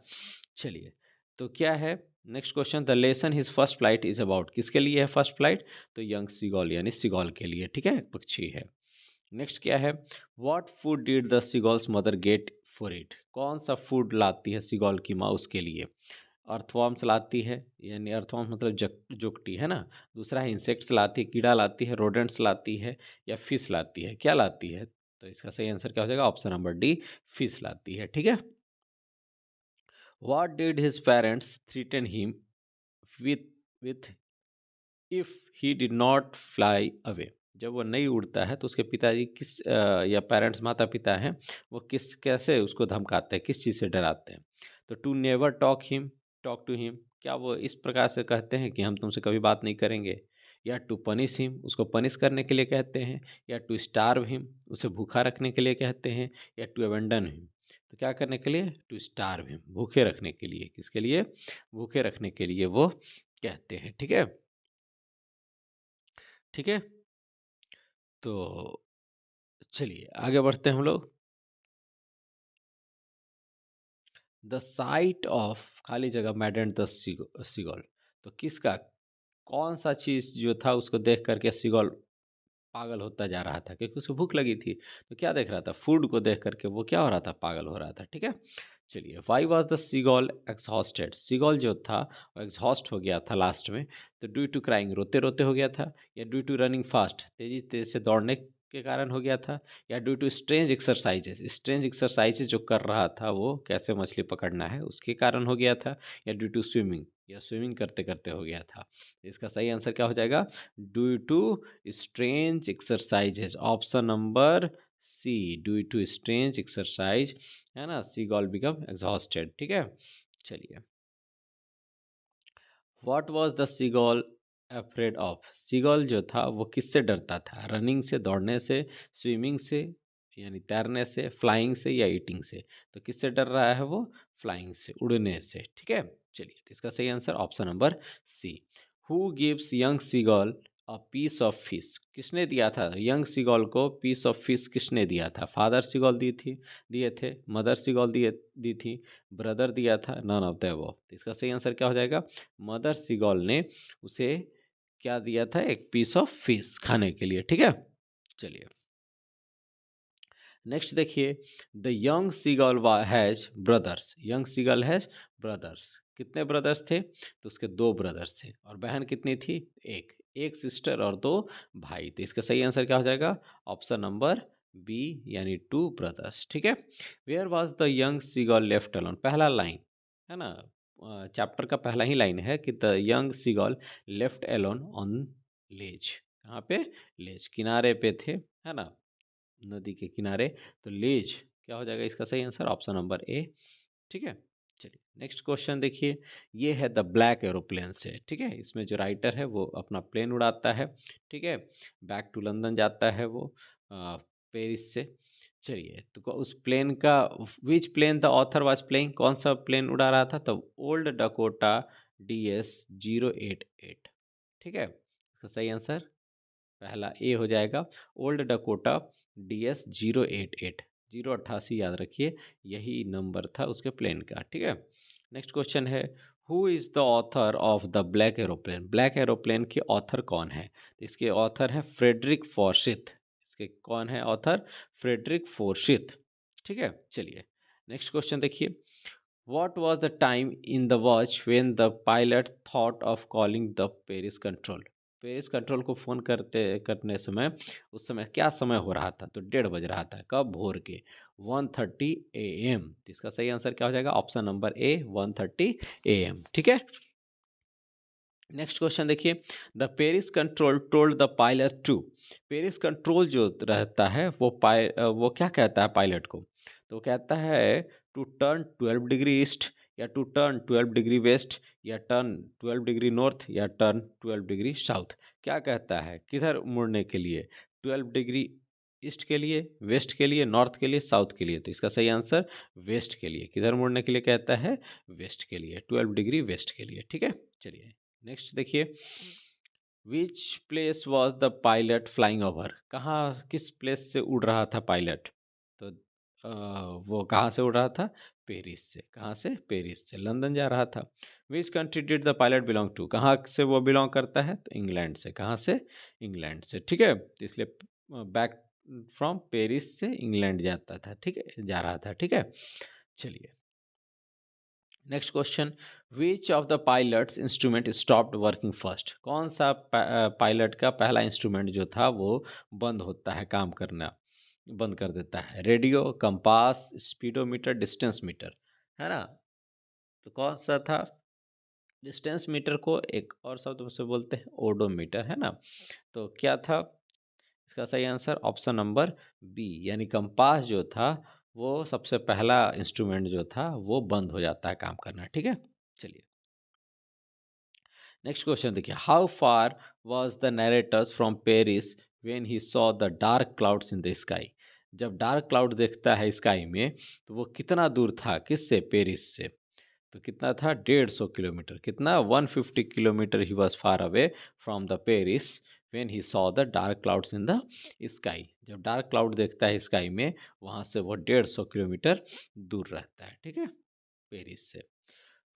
चलिए, तो क्या है next question, the lesson his first flight is about? किसके लिए है फर्स्ट फ्लाइट? तो यंग सीगॉल, यानी सीगॉल के लिए। ठीक है, पक्षी है। नेक्स्ट क्या है, what food did the seagull's mother get for it? कौन सा फूड लाती है सीगॉल की माँ उसके लिए? अर्थवॉर्म्स लाती है, यानी अर्थवॉर्म्स मतलब जोकटी, है ना। दूसरा है इंसेक्ट्स लाती है, कीड़ा लाती है, रोडेंट्स लाती है, या फिश लाती है? क्या लाती है? तो इसका सही आंसर क्या हो जाएगा? ऑप्शन नंबर डी, फिश लाती है। ठीक है, what did his parents threaten him with with if he did not fly away. जब वो नहीं उड़ता है तो उसके पिताजी किस या पेरेंट्स माता पिता हैं, वो किस कैसे उसको धमकाते हैं, किस चीज़ से डराते हैं। तो to never talk to him, क्या वो इस प्रकार से कहते हैं कि हम तुमसे कभी बात नहीं करेंगे, या टू पनिश हिम, उसको पनिश करने के लिए कहते हैं, या टू स्टार्व हिम, उसे भूखा रखने के लिए कहते हैं, या टू अबेंडन हिम। तो क्या करने के लिए? टू स्टार्व हिम, भूखे रखने के लिए। किसके लिए? भूखे रखने के लिए वो कहते हैं। ठीक है, ठीक है। तो चलिए आगे बढ़ते हैं हम लोग। द साइट ऑफ, खाली जगह, मैडेंट द सीगॉल। तो किसका, कौन सा चीज़ जो था उसको देख करके सीगॉल पागल होता जा रहा था, क्योंकि उसको भूख लगी थी। तो क्या देख रहा था? फूड को देख करके वो क्या हो रहा था? पागल हो रहा था। ठीक है, चलिए। Why was the seagull exhausted? Seagull जो था वो एग्जॉस्ट हो गया था लास्ट में। तो ड्यू टू क्राइंग, रोते रोते हो गया था, या ड्यू टू रनिंग फास्ट, तेजी तेजी से दौड़ने के कारण हो गया था, या due to strange exercises, strange exercises जो कर रहा था वो, कैसे मछली पकड़ना है, उसके कारण हो गया था, या ड्यू टू स्विमिंग, या स्विमिंग करते करते हो गया था। इसका सही आंसर क्या हो जाएगा? Due to strange exercises, option number C, due to strange exercise, है ना, सीगॉल बिकम एग्जॉस्टेड। ठीक है, चलिए। What was the seagull afraid of? Seagull जो था वो किससे डरता था? रनिंग से, दौड़ने से, स्विमिंग से, यानी तैरने से, फ्लाइंग से, या ईटिंग से? तो किससे डर रहा है वो? फ्लाइंग से, उड़ने से। ठीक है, चलिए। तो इसका सही answer option number C. Who gives young seagull a piece of fish? किसने दिया था यंग सीगॉल को पीस ऑफ फिश? किसने दिया था? फादर सीगॉल दिए थे, मदर सीगॉल दी थी, ब्रदर दिया था, नन ऑफ द अबव। तो इसका सही आंसर क्या हो जाएगा? मदर सीगॉल ने उसे क्या दिया था? एक पीस ऑफ फिश खाने के लिए। ठीक है, चलिए। नेक्स्ट देखिए, the young seagull has brothers. Young seagull has brothers. कितने ब्रदर्स थे? तो उसके दो ब्रदर्स थे। और बहन कितनी थी? एक। एक सिस्टर और दो भाई। तो इसका सही आंसर क्या हो जाएगा? ऑप्शन नंबर बी, यानी टू ब्रदर्स। ठीक है। Where was the young seagull left alone? पहला लाइन है ना, चैप्टर का पहला ही लाइन है कि the young seagull left alone on ledge. कहाँ पे? लेज, किनारे पे थे, है ना, नदी के किनारे। तो लेज क्या हो जाएगा इसका सही आंसर? ऑप्शन नंबर ए। ठीक है, चलिए। नेक्स्ट क्वेश्चन देखिए, ये है द ब्लैक एरोप्लेन से। ठीक है, इसमें जो राइटर है वो अपना प्लेन उड़ाता है। ठीक है, बैक टू लंदन जाता है वो, पेरिस से। चलिए, तो उस प्लेन का, which plane the author was playing? कौन सा प्लेन उड़ा रहा था? तो ओल्ड डकोटा DS-088। ठीक है, इसका सही आंसर पहला ए हो जाएगा, ओल्ड डकोटा DS-088। 088 याद रखिए, यही नंबर था उसके प्लेन का। ठीक है, नेक्स्ट क्वेश्चन है, who is the author of the black aeroplane? Black aeroplane के ऑथर कौन है? तो इसके ऑथर है फ्रेडरिक फॉर्सिथ। इसके कौन है ऑथर? फ्रेडरिक फॉर्सिथ। ठीक है, चलिए। नेक्स्ट क्वेश्चन देखिए, What was the time in the watch when the pilot thought of calling the Paris control? Paris control को फ़ोन करने समय, उस समय क्या समय हो रहा था? तो 1:30 बज रहा था। कब? भोर के 1:30 AM। तो इसका सही आंसर क्या हो जाएगा? Option number A, 1:30 AM। ठीक है, नेक्स्ट क्वेश्चन देखिए, the Paris control told the pilot to. Paris control जो रहता है वो क्या कहता है पायलट को? तो कहता है टू टर्न 12 डिग्री ईस्ट, या टू टर्न 12 डिग्री वेस्ट, या टर्न 12 डिग्री नॉर्थ, या टर्न 12 डिग्री साउथ। क्या कहता है किधर मुड़ने के लिए? 12 डिग्री ईस्ट के लिए, वेस्ट के लिए, नॉर्थ के लिए, साउथ के लिए? तो इसका सही आंसर वेस्ट के लिए। किधर मुड़ने के लिए कहता है? वेस्ट के लिए, 12 डिग्री वेस्ट के लिए। ठीक है, चलिए। नेक्स्ट देखिए, which place was the pilot flying over? कहाँ, किस प्लेस से उड़ रहा था पायलट? तो वो कहाँ से उड़ रहा था? पेरिस से। कहाँ से? पेरिस से। लंदन जा रहा था। Which country did the pilot belong to? कहाँ से वो बिलोंग करता है? तो इंग्लैंड से। कहाँ से? इंग्लैंड से। ठीक है, तो इसलिए बैक फ्रॉम पेरिस से इंग्लैंड जाता था। ठीक है, जा रहा था। ठीक है, चलिए। Next question, which of the pilots instrument stopped working first? कौन सा पायलट का पहला इंस्ट्रूमेंट जो था वो बंद होता है काम करना, बंद कर देता है? Radio, compass, speedometer, distance meter, है ना। तो कौन सा था? डिस्टेंस मीटर को एक और शब्द से बोलते हैं ओडोमीटर, है ना। तो क्या था इसका सही आंसर? ऑप्शन नंबर बी, यानी कंपास जो था वो सबसे पहला इंस्ट्रूमेंट जो था वो बंद हो जाता है काम करना। ठीक है, चलिए नेक्स्ट क्वेश्चन देखिए। How far was the narrator's from Paris when he saw the dark clouds in the sky? जब डार्क क्लाउड देखता है स्काई में तो वो कितना दूर था, किससे? पेरिस से। तो कितना था? 150 किलोमीटर। कितना? 150 kilometre he was far away from the Paris when he saw the dark clouds in the sky. जब डार्क क्लाउड देखता है स्काई में, वहाँ से वो 150 किलोमीटर दूर रहता है। ठीक है, पेरिस से।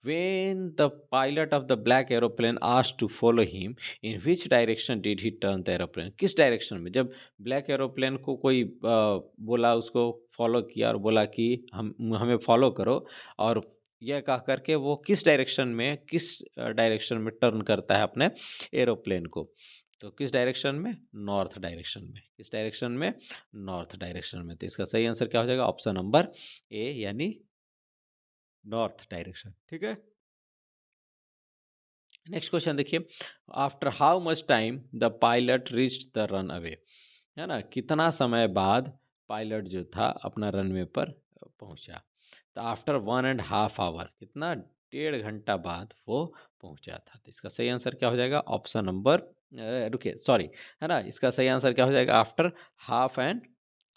When the pilot of the black aeroplane asked to follow him, in which direction did he turn the aeroplane? किस डायरेक्शन में? जब ब्लैक एरोप्लेन को कोई बोला, उसको फॉलो किया और बोला कि हम हमें फॉलो करो, और यह कह करके वो किस डायरेक्शन में, टर्न करता है अपने एरोप्लेन को? तो किस डायरेक्शन में? नॉर्थ डायरेक्शन में। किस डायरेक्शन में? नॉर्थ डायरेक्शन में। तो इसका सही आंसर क्या हो जाएगा? ऑप्शन नंबर ए, यानी नॉर्थ डायरेक्शन। ठीक है, नेक्स्ट क्वेश्चन देखिए। After how much time the pilot reached the run away? है ना, कितना समय बाद पायलट जो था अपना रनवे पर पहुंचा? तो आफ्टर 1.5 आवर, कितना? 1.5 घंटा बाद वो पहुंचा था। तो इसका सही आंसर क्या हो जाएगा? ऑप्शन नंबर रुकिए, सॉरी, है ना, इसका सही आंसर क्या हो जाएगा? आफ्टर हाफ एन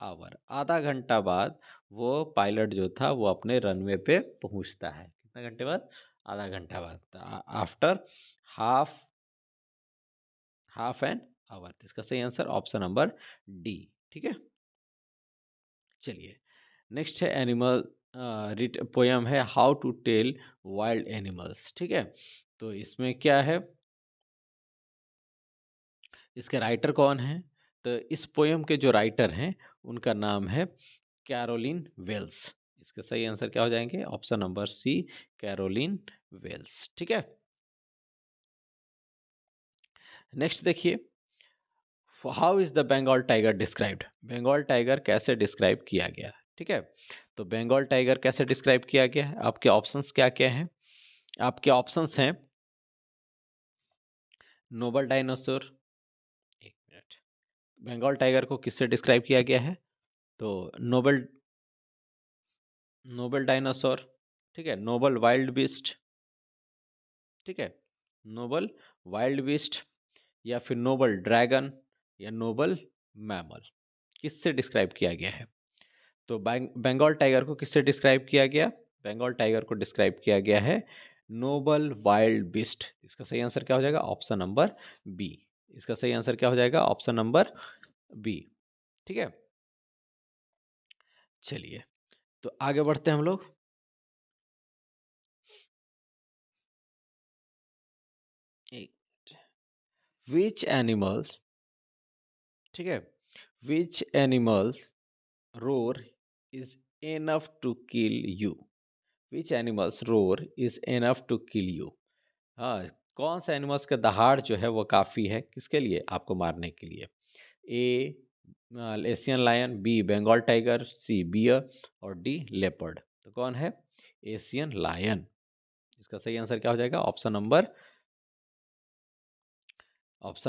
आवर, आधा घंटा बाद वो पायलट जो था वो अपने रनवे पे पहुंचता है। कितना घंटे बाद? आधा घंटा बाद। After half half an hour. इसका सही आंसर ऑप्शन नंबर डी। ठीक है, चलिए नेक्स्ट है एनिमल रिट पोयम है how to tell wild animals. ठीक है, तो इसमें क्या है, इसके राइटर कौन है? तो इस पोयम के जो राइटर हैं उनका नाम है कैरोलिन वेल्स। इसका सही आंसर क्या हो जाएंगे? Option number C, Caroline Wells. ठीक है, नेक्स्ट देखिए। How is the Bengal tiger described? Bengal tiger कैसे डिस्क्राइब किया गया? ठीक है, तो बंगाल टाइगर कैसे डिस्क्राइब किया गया है? आपके ऑप्शंस क्या क्या हैं? आपके ऑप्शंस हैं नोबल डायनासोर। एक मिनट, बंगाल टाइगर को किससे डिस्क्राइब किया गया है? तो नोबल नोबल डायनासोर, ठीक है, नोबल वाइल्ड बीस्ट, ठीक है, नोबल वाइल्ड बीस्ट, या फिर नोबल ड्रैगन, या नोबल मैमल, किससे डिस्क्राइब किया गया है? तो बंगाल टाइगर को किससे डिस्क्राइब किया गया? बंगाल टाइगर को डिस्क्राइब किया गया है नोबल वाइल्ड बीस्ट। इसका सही आंसर क्या हो जाएगा? Option number B. इसका सही आंसर क्या हो जाएगा? Option number B. ठीक है, चलिए तो आगे बढ़ते हैं हम लोग। विच एनिमल्स, ठीक है, which animals roar is enough to kill you? Which animals roar is enough to kill you? हाँ, कौन सा एनिमल्स का दहाड़ जो है वो काफ़ी है किसके लिए? आपको मारने के लिए। A Asian lion, B Bengal tiger, C bear, और डी लेपर्ड। तो कौन है? Asian lion. इसका सही आंसर क्या हो जाएगा? Option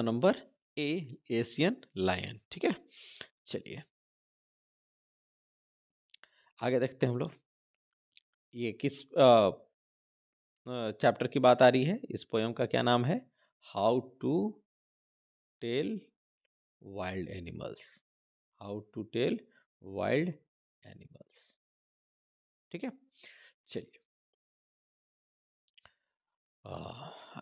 number A, Asian lion. ठीक है, चलिए आगे देखते हैं हम लोग। ये किस चैप्टर की बात आ रही है? इस पोयम का क्या नाम है? How to tell wild animals. How to tell wild animals. ठीक है, चलिए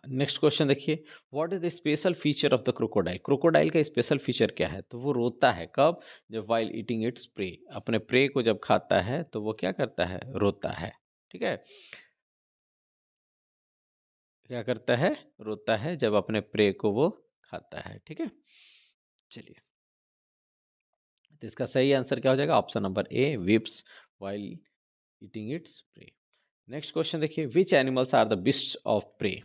नेक्स्ट क्वेश्चन देखिए। What is the special feature of the crocodile? Crocodile का स्पेशल फीचर क्या है? तो वो रोता है कब? जब वाइल ईटिंग इट्स प्रे, अपने प्रे को जब खाता है तो वो क्या करता है? रोता है। ठीक है, क्या करता है? रोता है जब अपने प्रे को वो खाता है। ठीक है, चलिए तो इसका सही आंसर क्या हो जाएगा? Option number A, whips while eating its prey. Next question देखिए। Which animals are the beast of prey?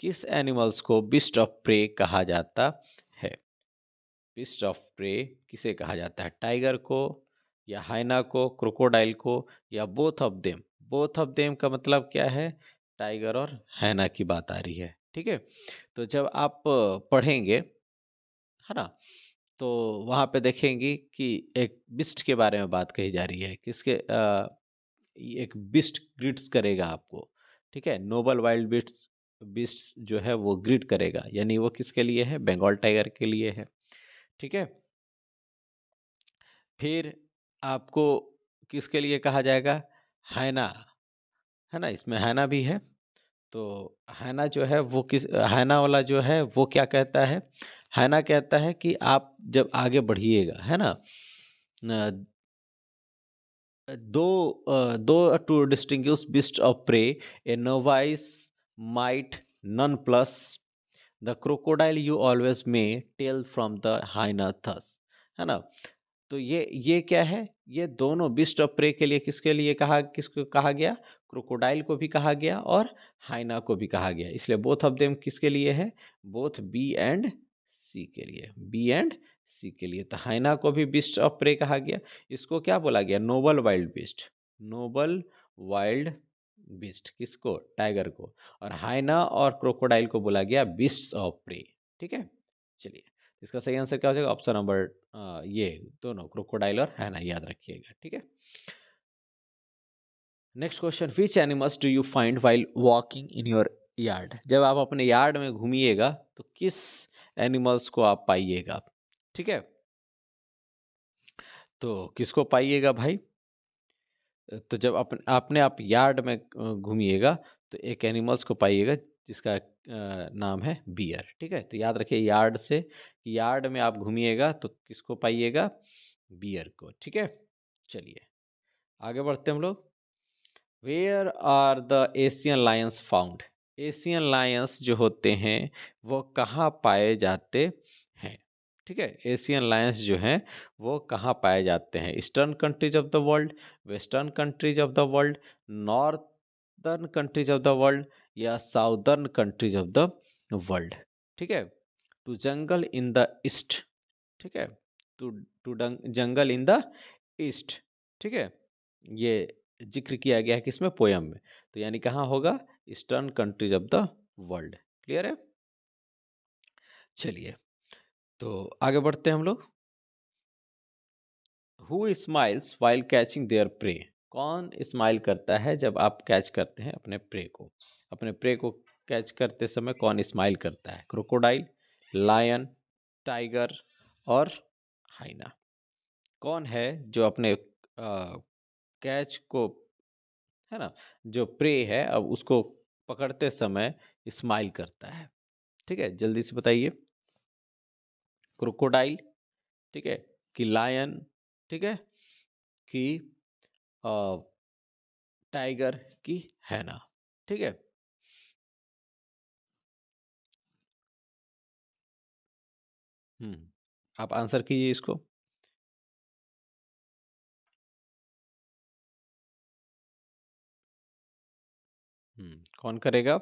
किस एनिमल्स को बिस्ट ऑफ प्रे कहा जाता है? बिस्ट ऑफ प्रे किसे कहा जाता है? टाइगर को, या हाइना को, क्रोकोडाइल को, या both of them? Both of them का मतलब क्या है? टाइगर और हाइना की बात आ रही है, ठीक है। तो जब आप पढ़ेंगे, है ना, तो वहाँ पे देखेंगे कि एक बिस्ट के बारे में बात कही जा रही है। किसके? एक बिस्ट ग्रीट्स करेगा आपको, ठीक है। नोबल वाइल्ड बिस्ट बिस्ट जो है वो ग्रीट करेगा, यानी वो किसके लिए है? बंगाल टाइगर के लिए है, ठीक है। फिर आपको किसके लिए कहा जाएगा? हाइना, है ना, इसमें हाइना भी है। तो हाइना जो है वो किस, हाइना वाला जो है वो क्या कहता है? हाइना कहता है कि आप जब आगे बढ़िएगा, है ना, though to distinguish beast of prey, a novice might none plus the crocodile you always may tell from the hyena thus, है ना। तो ये क्या है? ये दोनों बिस्ट ऑफ प्रे के लिए किसके लिए कहा, किसको कहा गया? क्रोकोडाइल को भी कहा गया और हाइना को भी कहा गया। इसलिए बोथ ऑफ देम किसके लिए है? बोथ बी एंड सी के लिए, बी एंड सी के लिए। तो हाइना को भी बिस्ट ऑफ प्रे कहा गया। इसको क्या बोला गया? Noble wild beast, noble wild beast. किसको? टाइगर को। और हाइना और क्रोकोडाइल को बोला गया बिस्ट ऑफ प्रे, ठीक है। चलिए, इसका सही आंसर क्या हो जाएगा? ऑप्शन नंबर ये दोनों, क्रोकोडाइल और हैना, याद रखिएगा, ठीक है। Next question, which animals do you find while walking in your yard? जब आप अपने यार्ड में घूमिएगा तो किस एनिमल्स को आप पाइएगा, ठीक है। तो किसको पाइएगा भाई? तो जब अपने आप यार्ड में घूमिएगा तो एक एनिमल्स को पाइएगा जिसका नाम है बियर, ठीक है। तो याद रखिए, यार्ड से, यार्ड में आप घूमिएगा तो किसको पाइएगा? बियर को, ठीक है। चलिए आगे बढ़ते हैं हम लोग। Where are the Asian lions found? Asian lions जो होते हैं वो कहाँ पाए जाते हैं, ठीक है। एशियन लायंस जो हैं वो कहाँ पाए जाते हैं? Eastern countries of the world, western countries of the world, northern countries of the world, या southern countries of the world, ठीक है। To jungle in the east, ठीक है। To to jungle in the east, ठीक है। ये जिक्र किया गया है किसमें? पोयम में। तो यानी कहाँ होगा? Eastern countries of the world. Clear है? चलिए तो आगे बढ़ते हैं हम लोग। Who smiles while catching there pray? कौन स्माइल करता है जब आप कैच करते हैं अपने प्रे को? अपने प्रे को कैच करते समय कौन स्माइल करता है? क्रोकोडाइल, लायन, टाइगर और हाइना। कौन है जो अपने कैच को, है ना, जो प्रे है अब उसको पकड़ते समय स्माइल करता है? ठीक है, जल्दी से बताइए। क्रोकोडाइल, ठीक है, कि लायन, ठीक है, कि टाइगर, की हैना, ठीक है। हम्म, आप आंसर कीजिए इसको। कौन करेगा?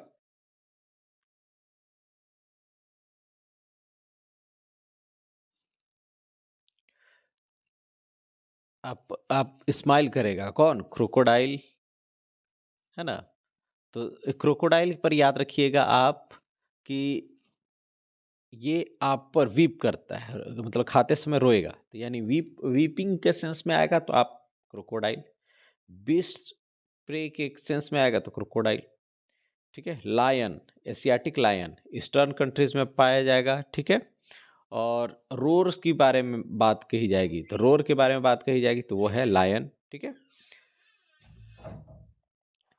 आप स्माइल करेगा कौन? क्रोकोडाइल, है ना। तो क्रोकोडाइल पर याद रखिएगा आप कि ये आप पर वीप करता है, मतलब खाते समय रोएगा, तो यानी वीपिंग के सेंस में आएगा तो आप क्रोकोडाइल। बीस्ट प्रे के सेंस में आएगा तो क्रोकोडाइल, ठीक है। Lion, Asiatic lion eastern countries में पाया जाएगा, ठीक है। और रोर्स की बारे में बात कही जाएगी तो रोर के बारे में बात कही जाएगी तो वो है लायन, ठीक है।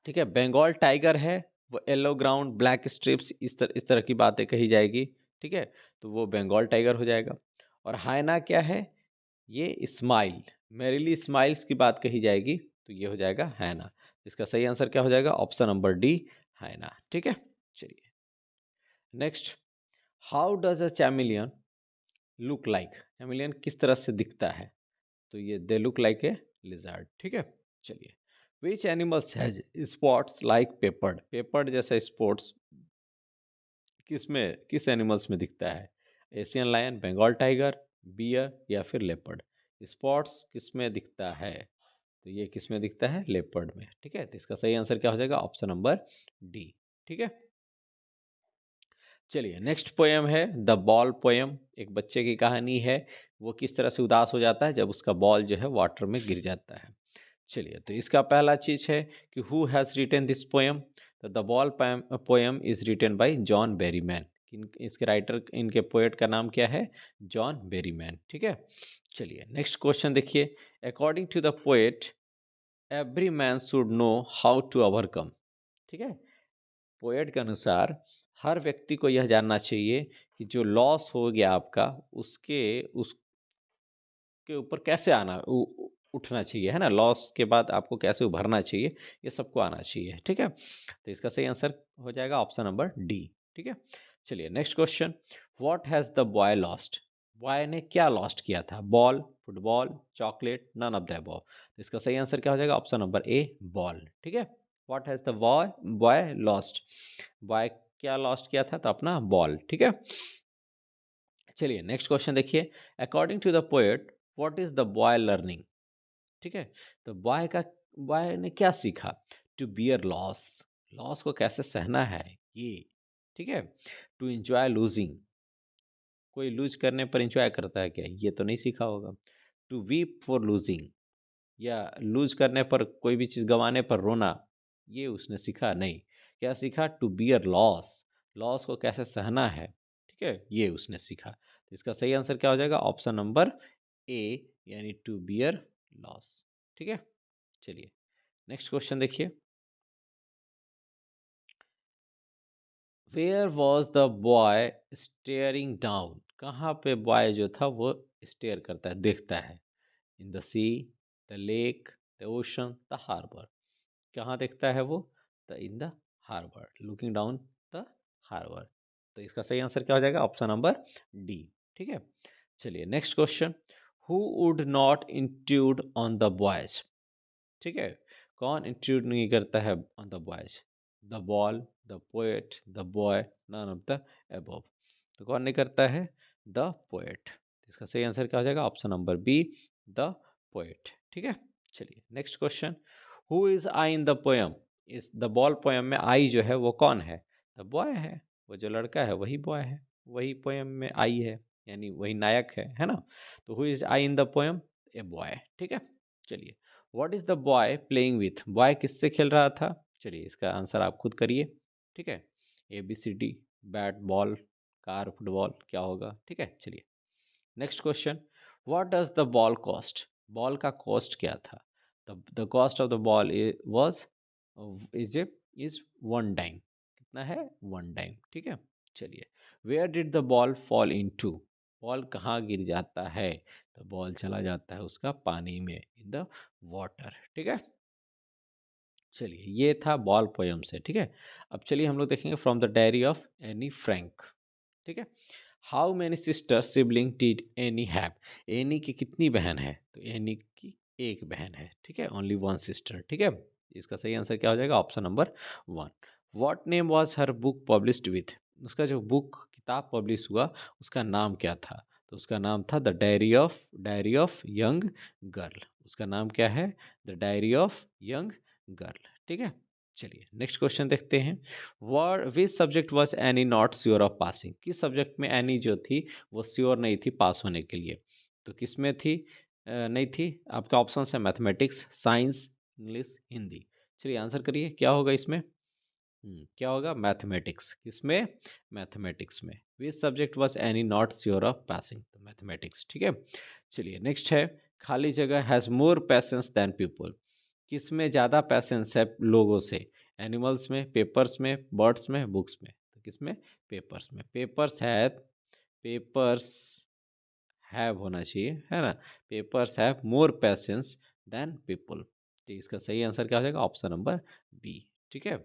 ठीक है, बंगाल टाइगर है, वो येलो ग्राउंड ब्लैक स्ट्रिप्स, इस तरह की बातें कही जाएगी, ठीक है। तो वो बंगाल टाइगर हो जाएगा। और हाइना क्या है? ये स्माइल, मेरिली स्माइल्स की बात कही जाएगी तो ये हो जाएगा हैना। इसका सही आंसर क्या हो जाएगा? ऑप्शन नंबर डी, हैना, ठीक है। चलिए next, how does a chameleon look like? Chameleon किस तरह से दिखता है? तो ये they look like a lizard, ठीक है। चलिए, which animals has spots like peppered? Peppered जैसा स्पॉट्स किस में, किस एनिमल्स में दिखता है? Asian lion, Bengal tiger, bear, या फिर लेपर्ड? स्पॉट्स किस में दिखता है? तो ये किस में दिखता है? लेपर्ड में। ठीक है, तो इसका सही आंसर क्या हो जाएगा? Option number D. ठीक है, चलिए नेक्स्ट पोयम है द बॉल पोयम। एक बच्चे की कहानी है, वो किस तरह से उदास हो जाता है जब उसका बॉल जो है वाटर में गिर जाता है। चलिए, तो इसका पहला चीज है कि who has written this poem. तो the ball poem is written by John Berryman. इसके राइटर, इनके पोएट का नाम क्या है? John Berryman. ठीक है, चलिए नेक्स्ट क्वेश्चन देखिए। According to the poet every man should know how to overcome. ठीक है, पोएट के अनुसार हर व्यक्ति को यह जानना चाहिए कि जो लॉस हो गया आपका, उसके ऊपर कैसे उठना चाहिए, है ना। लॉस के बाद आपको कैसे उभरना चाहिए, ये सबको आना चाहिए। ठीक है, तो इसका सही आंसर हो जाएगा ऑप्शन नंबर डी। ठीक है, चलिए next question. What has the boy lost. Boy ने क्या लॉस्ट किया था? Ball, football, chocolate, none of the above. तो इसका सही आंसर क्या हो जाएगा? Option number A, ball. ठीक है, what has the boy boy lost. Boy क्या लॉस्ट किया था? तो अपना बॉल। ठीक है, चलिए नेक्स्ट क्वेश्चन देखिए। According to the poet what is the boy learning. ठीक है, तो बॉय ने क्या सीखा? To bear loss. लॉस को कैसे सहना है, ये। ठीक है, टू एंजॉय लूजिंग। कोई लूज करने पर एंजॉय करता है क्या? ये तो नहीं सीखा होगा। टू वीप फॉर लूजिंग, या लूज करने पर, कोई भी चीज़ गंवाने पर रोना, ये उसने सीखा नहीं। क्या सीखा? To bear loss. लॉस को कैसे सहना है, ठीक है, ये उसने सीखा। तो इसका सही आंसर क्या हो जाएगा? ऑप्शन नंबर ए, यानी टू बियर लॉस। ठीक है, चलिए नेक्स्ट क्वेश्चन देखिए। Where was the boy staring down. कहाँ पे बॉय जो था वो स्टेयर करता है, देखता है? In the sea, the lake, the ocean, the harbour. कहाँ देखता है वो? The in the harbour, looking down the harbour. तो इसका सही आंसर क्या हो जाएगा? Option number D. ठीक है, चलिए next question. Who would not intrude on the boys. ठीक है, कौन इंट्रूड नहीं करता है on the boys? The ball, the poet, the boy, none of the above. तो कौन नहीं करता है? The poet. इसका सही आंसर क्या हो जाएगा? Option number B, the poet. ठीक है, चलिए next question. Who is I in the poem. इस द बॉल पोयम में आई जो है वो कौन है? द बॉय है। वो जो लड़का है वही बॉय है, वही पोयम में आई है, यानी वही नायक है ना। तो who is I in the poem? A boy. ठीक है, चलिए what is the boy playing with. Boy किससे खेल रहा था? चलिए इसका आंसर आप खुद करिए। ठीक है, A B C D, bat, ball, car, football, क्या होगा? ठीक है, चलिए next question. What does the ball cost. Ball का कॉस्ट क्या था? The cost of the ball was is is 1 dime. कितना है? 1 डाइम। ठीक है, चलिए where did the ball fall into. Ball कहाँ गिर जाता है? तो बॉल चला जाता है उसका पानी में, इन द वाटर। ठीक है, चलिए ये था बॉल पोयम से। ठीक है, अब चलिए हम लोग देखेंगे from the diary of Anne Frank. ठीक है, how many sister sibling did any have. Any की कितनी बहन है? तो एनी की एक बहन है। ठीक है, ओनली वन सिस्टर। ठीक है, इसका सही आंसर क्या हो जाएगा? Option number 1। What name was her book published with. उसका जो बुक किताब पब्लिश हुआ, उसका नाम क्या था? तो उसका नाम था the diary of young girl. उसका नाम क्या है? The diary of young girl. ठीक है, चलिए नेक्स्ट क्वेश्चन देखते हैं। विच subject was Anne not sure of passing. किस सब्जेक्ट में एनी जो थी वो श्योर नहीं थी पास होने के लिए? तो किस में थी? नहीं थी। आपका ऑप्शन है मैथमेटिक्स, साइंस, इंग्लिश, हिंदी। चलिए आंसर करिए, क्या होगा इसमें? क्या होगा? मैथमेटिक्स। किसमें? मैथमेटिक्स में। Which subject was Anne not sure of passing. तो मैथमेटिक्स। ठीक है, चलिए नेक्स्ट है। खाली जगह has more patience than people. किस में ज़्यादा पैसेंस है लोगों से? एनिमल्स में, पेपर्स में, बर्ड्स में, बुक्स में। तो किस में? पेपर्स में। पेपर्स हैव होना चाहिए, है ना। Papers have more patience than people. तो इसका सही आंसर क्या हो जाएगा? Option number B. ठीक है,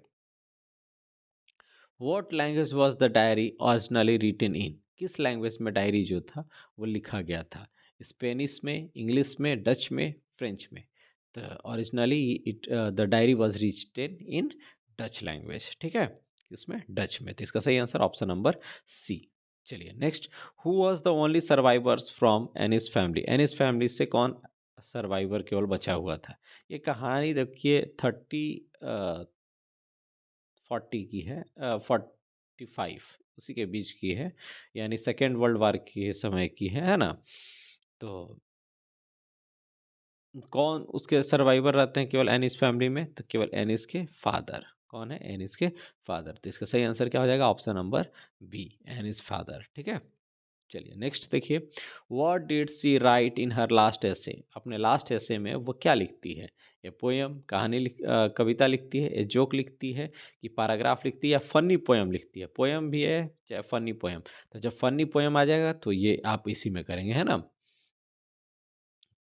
what language was the diary originally written in. किस लैंग्वेज में डायरी जो था वो लिखा गया था? स्पेनिश में, इंग्लिश में, डच में, फ्रेंच में। तो originally it the diary was written in Dutch language. ठीक है, इसमें डच में। तो इसका सही आंसर ऑप्शन नंबर सी। चलिए next, who was the only survivors from Anne's family? Anne's family से कौन सर्वाइवर केवल बचा हुआ था? ये कहानी देखिए 40 की है, 45 उसी के बीच की है, यानी सेकेंड वर्ल्ड वार के समय की है ना? तो कौन उसके सर्वाइवर रहते हैं केवल एनिस फैमिली में? तो केवल एनिस के फादर। कौन है? एनिस के फादर। तो इसका सही आंसर क्या हो जाएगा? Option number B, Anne's father. ठीक है, चलिए नेक्स्ट देखिए, what did she write in her last essay? अपने लास्ट ऐसे में वो क्या लिखती है? ये पोयम, कविता लिखती है, ये जोक लिखती है, कि पैराग्राफ लिखती है, या फनी पोयम लिखती है? पोयम भी है चाहे फनी पोयम। तो जब फनी पोयम आ जाएगा तो ये आप इसी में करेंगे, है ना?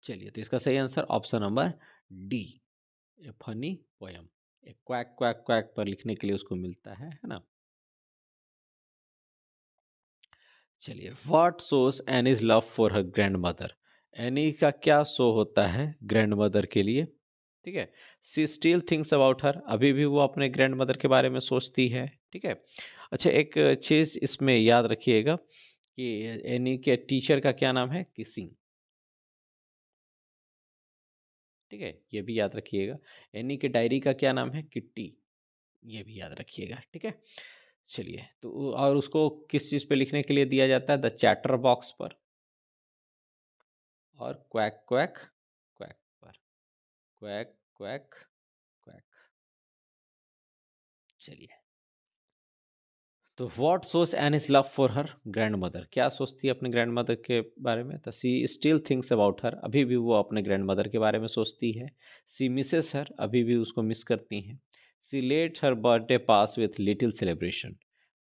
चलिए, तो इसका सही आंसर ऑप्शन नंबर डी, ए फनी पोयम। एक क्वैक क्वैक क्वैक पर लिखने के लिए उसको मिलता है ना? चलिए, what shows Annie's love for her grand mother? Any का क्या शो होता है ग्रैंड मदर के लिए? ठीक है, सी स्टिल थिंक्स अबाउट हर, अभी भी वो अपने ग्रैंड मदर के बारे में सोचती है। ठीक है, अच्छा एक चीज़ इसमें याद रखिएगा कि एनी के टीचर का क्या नाम है? किसिंग। ठीक है, ये भी याद रखिएगा। एनी के डायरी का क्या नाम है? किट्टी। ये भी याद रखिएगा। ठीक है, चलिए, तो और उसको किस चीज़ पे लिखने के लिए दिया जाता है? द चैटर बॉक्स पर और क्वैक क्वैक क्वैक पर। Quack quack quack. चलिए, तो what shows Anne's love for her grandmother? क्या सोचती है अपने ग्रैंड मदर के बारे में? तो सी स्टिल थिंक्स अबाउट हर, अभी भी वो अपने ग्रैंड मदर के बारे में सोचती है। सी मिसेस हर, अभी भी उसको मिस करती हैं। She let her birthday pass with little celebration,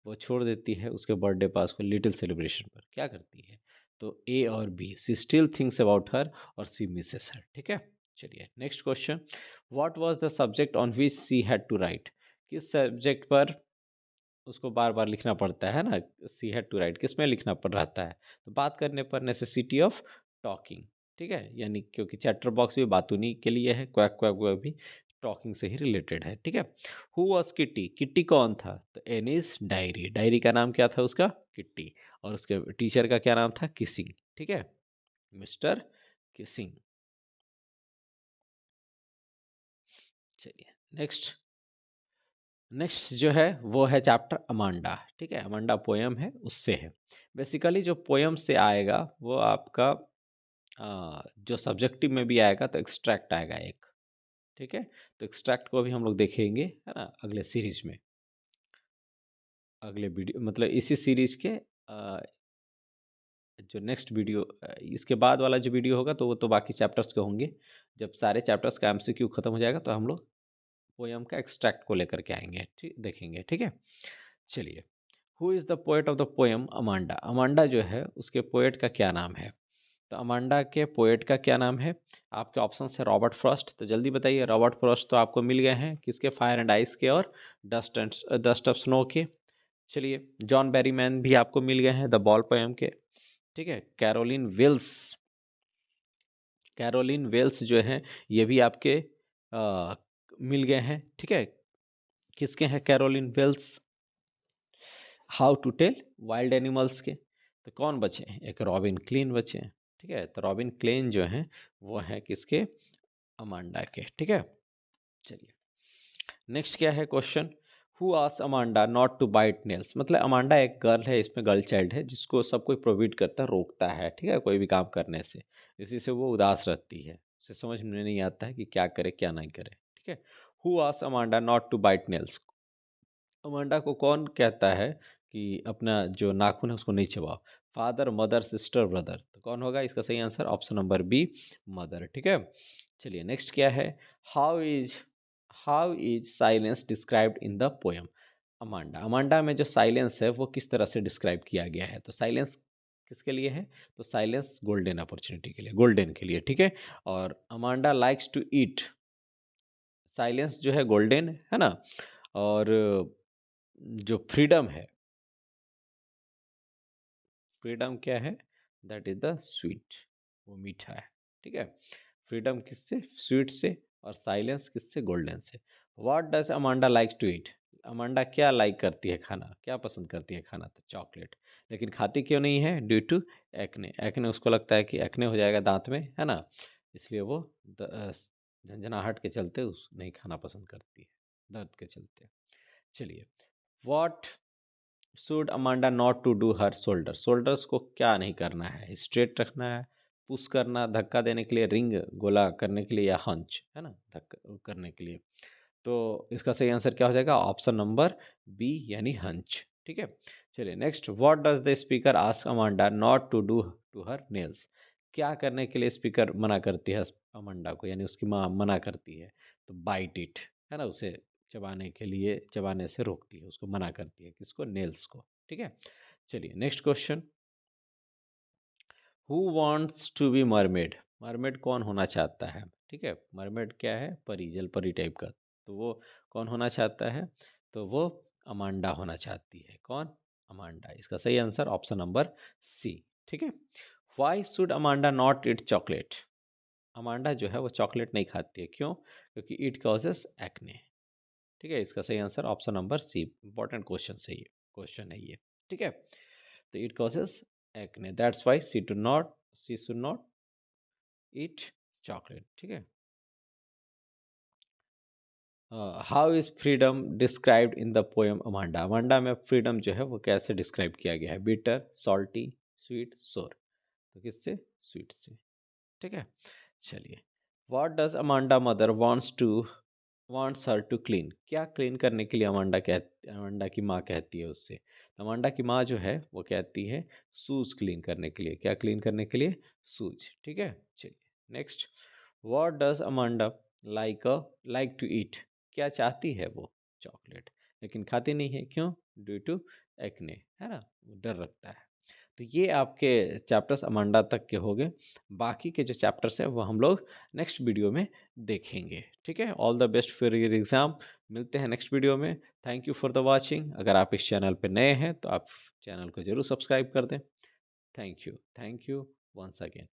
वो छोड़ देती है उसके बर्थडे पास को लिटिल सेलिब्रेशन पर। क्या करती है? तो ए और B, C still thinks about her और सी मिसेस हर। ठीक है, चलिए next question, what was the subject on which C had to write? किस सब्जेक्ट पर उसको बार बार लिखना पड़ता है ना? सी हैड टू राइट किस में लिखना पड़ रहता है? तो बात करने पर नेसेसिटी ऑफ टॉकिंग। ठीक है, यानी क्योंकि चैटर बॉक्स भी बातूनी के लिए है, क्वैक क्वैक क्वैक भी टॉकिंग से ही रिलेटेड है। ठीक है, हु वॉज किट्टी? किट्टी कौन था? तो एनिस डायरी, डायरी का नाम क्या था उसका? किट्टी। और उसके टीचर का क्या नाम था? किसिंग। ठीक है, मिस्टर किसिंग। चलिए नेक्स्ट, नेक्स्ट जो है वो है चैप्टर अमांडा। ठीक है, अमांडा पोयम है, उससे है। बेसिकली जो पोयम से आएगा वो आपका जो सब्जेक्टिव में भी आएगा तो एक्सट्रैक्ट आएगा एक। ठीक है, तो एक्सट्रैक्ट को भी हम लोग देखेंगे, है ना, अगले सीरीज में, अगले वीडियो मतलब इसी सीरीज के जो नेक्स्ट वीडियो, इसके बाद वाला जो वीडियो होगा तो वो तो बाकी चैप्टर्स के होंगे। जब सारे चैप्टर्स का एमसीक्यू खत्म हो जाएगा तो हम लोग पोयम का एक्सट्रैक्ट को लेकर के आएंगे, ठीक देखेंगे। ठीक है, चलिए, who is the poet of the poem Amanda? Amanda जो है उसके पोएट का क्या नाम है? तो अमांडा के पोएट का क्या नाम है? आपके ऑप्शन है रॉबर्ट फ्रॉस्ट। तो जल्दी बताइए, रॉबर्ट फ्रॉस्ट तो आपको मिल गए हैं, किसके? फायर एंड आइस के और डस्ट ऑफ स्नो के। चलिए, जॉन बैरीमैन भी आपको मिल गए हैं द बॉल पोएम के। ठीक है, कैरोलिन वेल्स, कैरोलिन वेल्स जो हैं ये भी आपके मिल गए हैं। ठीक है, किसके हैं Caroline Wells? How to tell wild animals के। तो कौन बचे हैं? एक रॉबिन क्लीन बचे हैं। ठीक है, तो रॉबिन क्लीन जो हैं वो हैं किसके? अमांडा के। ठीक है, चलिए नेक्स्ट क्या है question, who asked Amanda not to bite nails? मतलब अमांडा एक गर्ल है, इसमें गर्ल चाइल्ड है जिसको सब कोई प्रोहिबिट करता है, रोकता है, ठीक है, कोई भी काम करने से। इसी से वो उदास रहती है, उसे समझ में नहीं आता है कि क्या करे क्या नहीं करे। ठीक है, who asked Amanda not to bite nails? Amanda को कौन कहता है कि अपना जो नाखून है उसको नहीं चबाओ? Father, mother, sister, brother. तो कौन होगा इसका सही answer? Option number B, mother. ठीक है, चलिए नेक्स्ट क्या है, how is how is silence described in the poem Amanda? Amanda में जो साइलेंस है वो किस तरह से डिस्क्राइब किया गया है? तो साइलेंस किसके लिए है? तो साइलेंस गोल्डन अपॉर्चुनिटी के लिए, गोल्डन के लिए। ठीक है, और Amanda likes to eat, silence जो है गोल्डन है ना, और जो फ्रीडम है, फ्रीडम क्या है? दैट इज द स्वीट, वो मीठा है। ठीक है, फ्रीडम किससे? स्वीट से। और साइलेंस किससे? गोल्डन से। What does Amanda like to eat? Amanda क्या लाइक करती है खाना, क्या पसंद करती है खाना? तो चॉकलेट। लेकिन खाती क्यों नहीं है? Due to acne. एक्ने, उसको लगता है कि एक्ने हो जाएगा दांत में, है ना, इसलिए वो झंझनाहट के चलते उस नहीं खाना पसंद करती है, दर्द के चलते। चलिए, what should Amanda not to do her shoulder? Shoulders को क्या नहीं करना है? स्ट्रेट रखना है, पुश करना धक्का देने के लिए, रिंग गोला करने के लिए, या हंच, है ना, धक्का करने के लिए। तो इसका सही आंसर क्या हो जाएगा? ऑप्शन नंबर बी, यानी हंच। ठीक है, चलिए next. What does the speaker ask Amanda not to do to her nails? क्या करने के लिए स्पीकर मना करती है अमांडा को, यानी उसकी माँ मना करती है? तो बाइट इट, है ना, उसे चबाने के लिए, चबाने से रोकती है, उसको मना करती है, किसको? नेल्स को। ठीक है, चलिए next question. Who wants to be mermaid? Mermaid कौन होना चाहता है? ठीक है, मरमेड क्या है? परी, जल परी टाइप का। तो वो कौन होना चाहता है? तो वो अमांडा होना चाहती है। कौन? अमांडा। इसका सही आंसर ऑप्शन नंबर सी। ठीक है, why should Amanda not eat chocolate? Amanda जो है वो चॉकलेट नहीं खाती है, क्यों? क्योंकि इट कॉजेस एक्ने। ठीक है, इसका सही answer option number C. Important question है ये। ठीक है, तो it causes acne, that's why she should not eat chocolate. ठीक है, how is freedom described in the poem Amanda? Amanda में फ्रीडम जो है वो कैसे डिस्क्राइब किया गया है? बिटर, सॉल्टी, स्वीट, सोर। तो किससे? स्वीट से। ठीक है, चलिए। What does Amanda mother wants her to clean? क्या क्लीन करने के लिए अमांडा की माँ कहती है उससे? तो अमांडा की माँ जो है वो कहती है शूज क्लीन करने के लिए। क्या क्लीन करने के लिए? शूज। ठीक है, चलिए next. What does Amanda like to eat? क्या चाहती है वो? चॉकलेट। लेकिन खाती नहीं है, क्यों? ड्यू टू एक्ने, है ना, डर रखता है। तो ये आपके चैप्टर्स अमांडा तक के हो गए। बाकी के जो चैप्टर्स हैं वो हम लोग नेक्स्ट वीडियो में देखेंगे। ठीक है, all the best for your exam. मिलते हैं नेक्स्ट वीडियो में। Thank you for the watching. अगर आप इस चैनल पे नए हैं तो आप चैनल को ज़रूर सब्सक्राइब कर दें। Thank you once again.